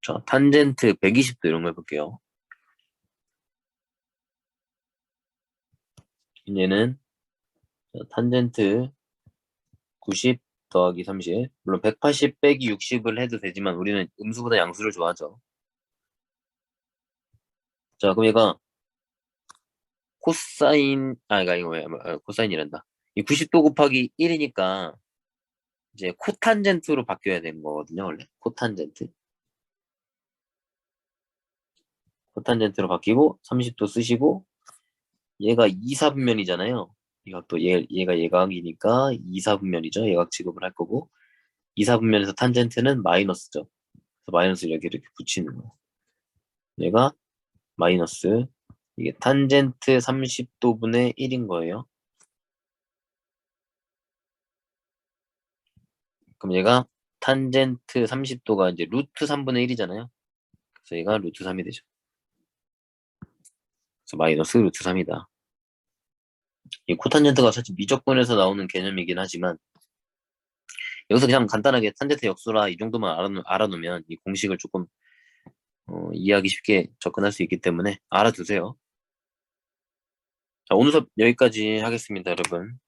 자, 탄젠트 120도 이런 거 해볼게요. 얘는 탄젠트 90 더하기 30 물론 180 빼기 60을 해도 되지만 우리는 음수보다 양수를 좋아하죠. 자, 그럼 얘가 코사인 그러니까 이거 코사인이란다. 이 90도 곱하기 1이니까 이제 코탄젠트로 바뀌어야 되는 거거든요, 원래. 코탄젠트. 코탄젠트로 바뀌고 30도 쓰시고 얘가 2사분면이잖아요. 이것도 얘가 예각이니까 2사분면이죠. 예각 취급을 할 거고 2사분면에서 탄젠트는 마이너스죠. 그래서 마이너스 여기 이렇게 붙이는 거예요. 얘가 마이너스 이게 탄젠트 30도분의 1인 거예요. 그럼 얘가 탄젠트 30도가 이제 루트 3분의 1이잖아요. 그래서 얘가 루트 3이 되죠. 그래서 마이너스 루트 3이다. 이 코탄젠트가 사실 미적분에서 나오는 개념이긴 하지만 여기서 그냥 간단하게 탄젠트 역수라 이 정도만 알아놓으면 이 공식을 조금 이해하기 쉽게 접근할 수 있기 때문에 알아두세요. 자, 오늘 수업 여기까지 하겠습니다, 여러분.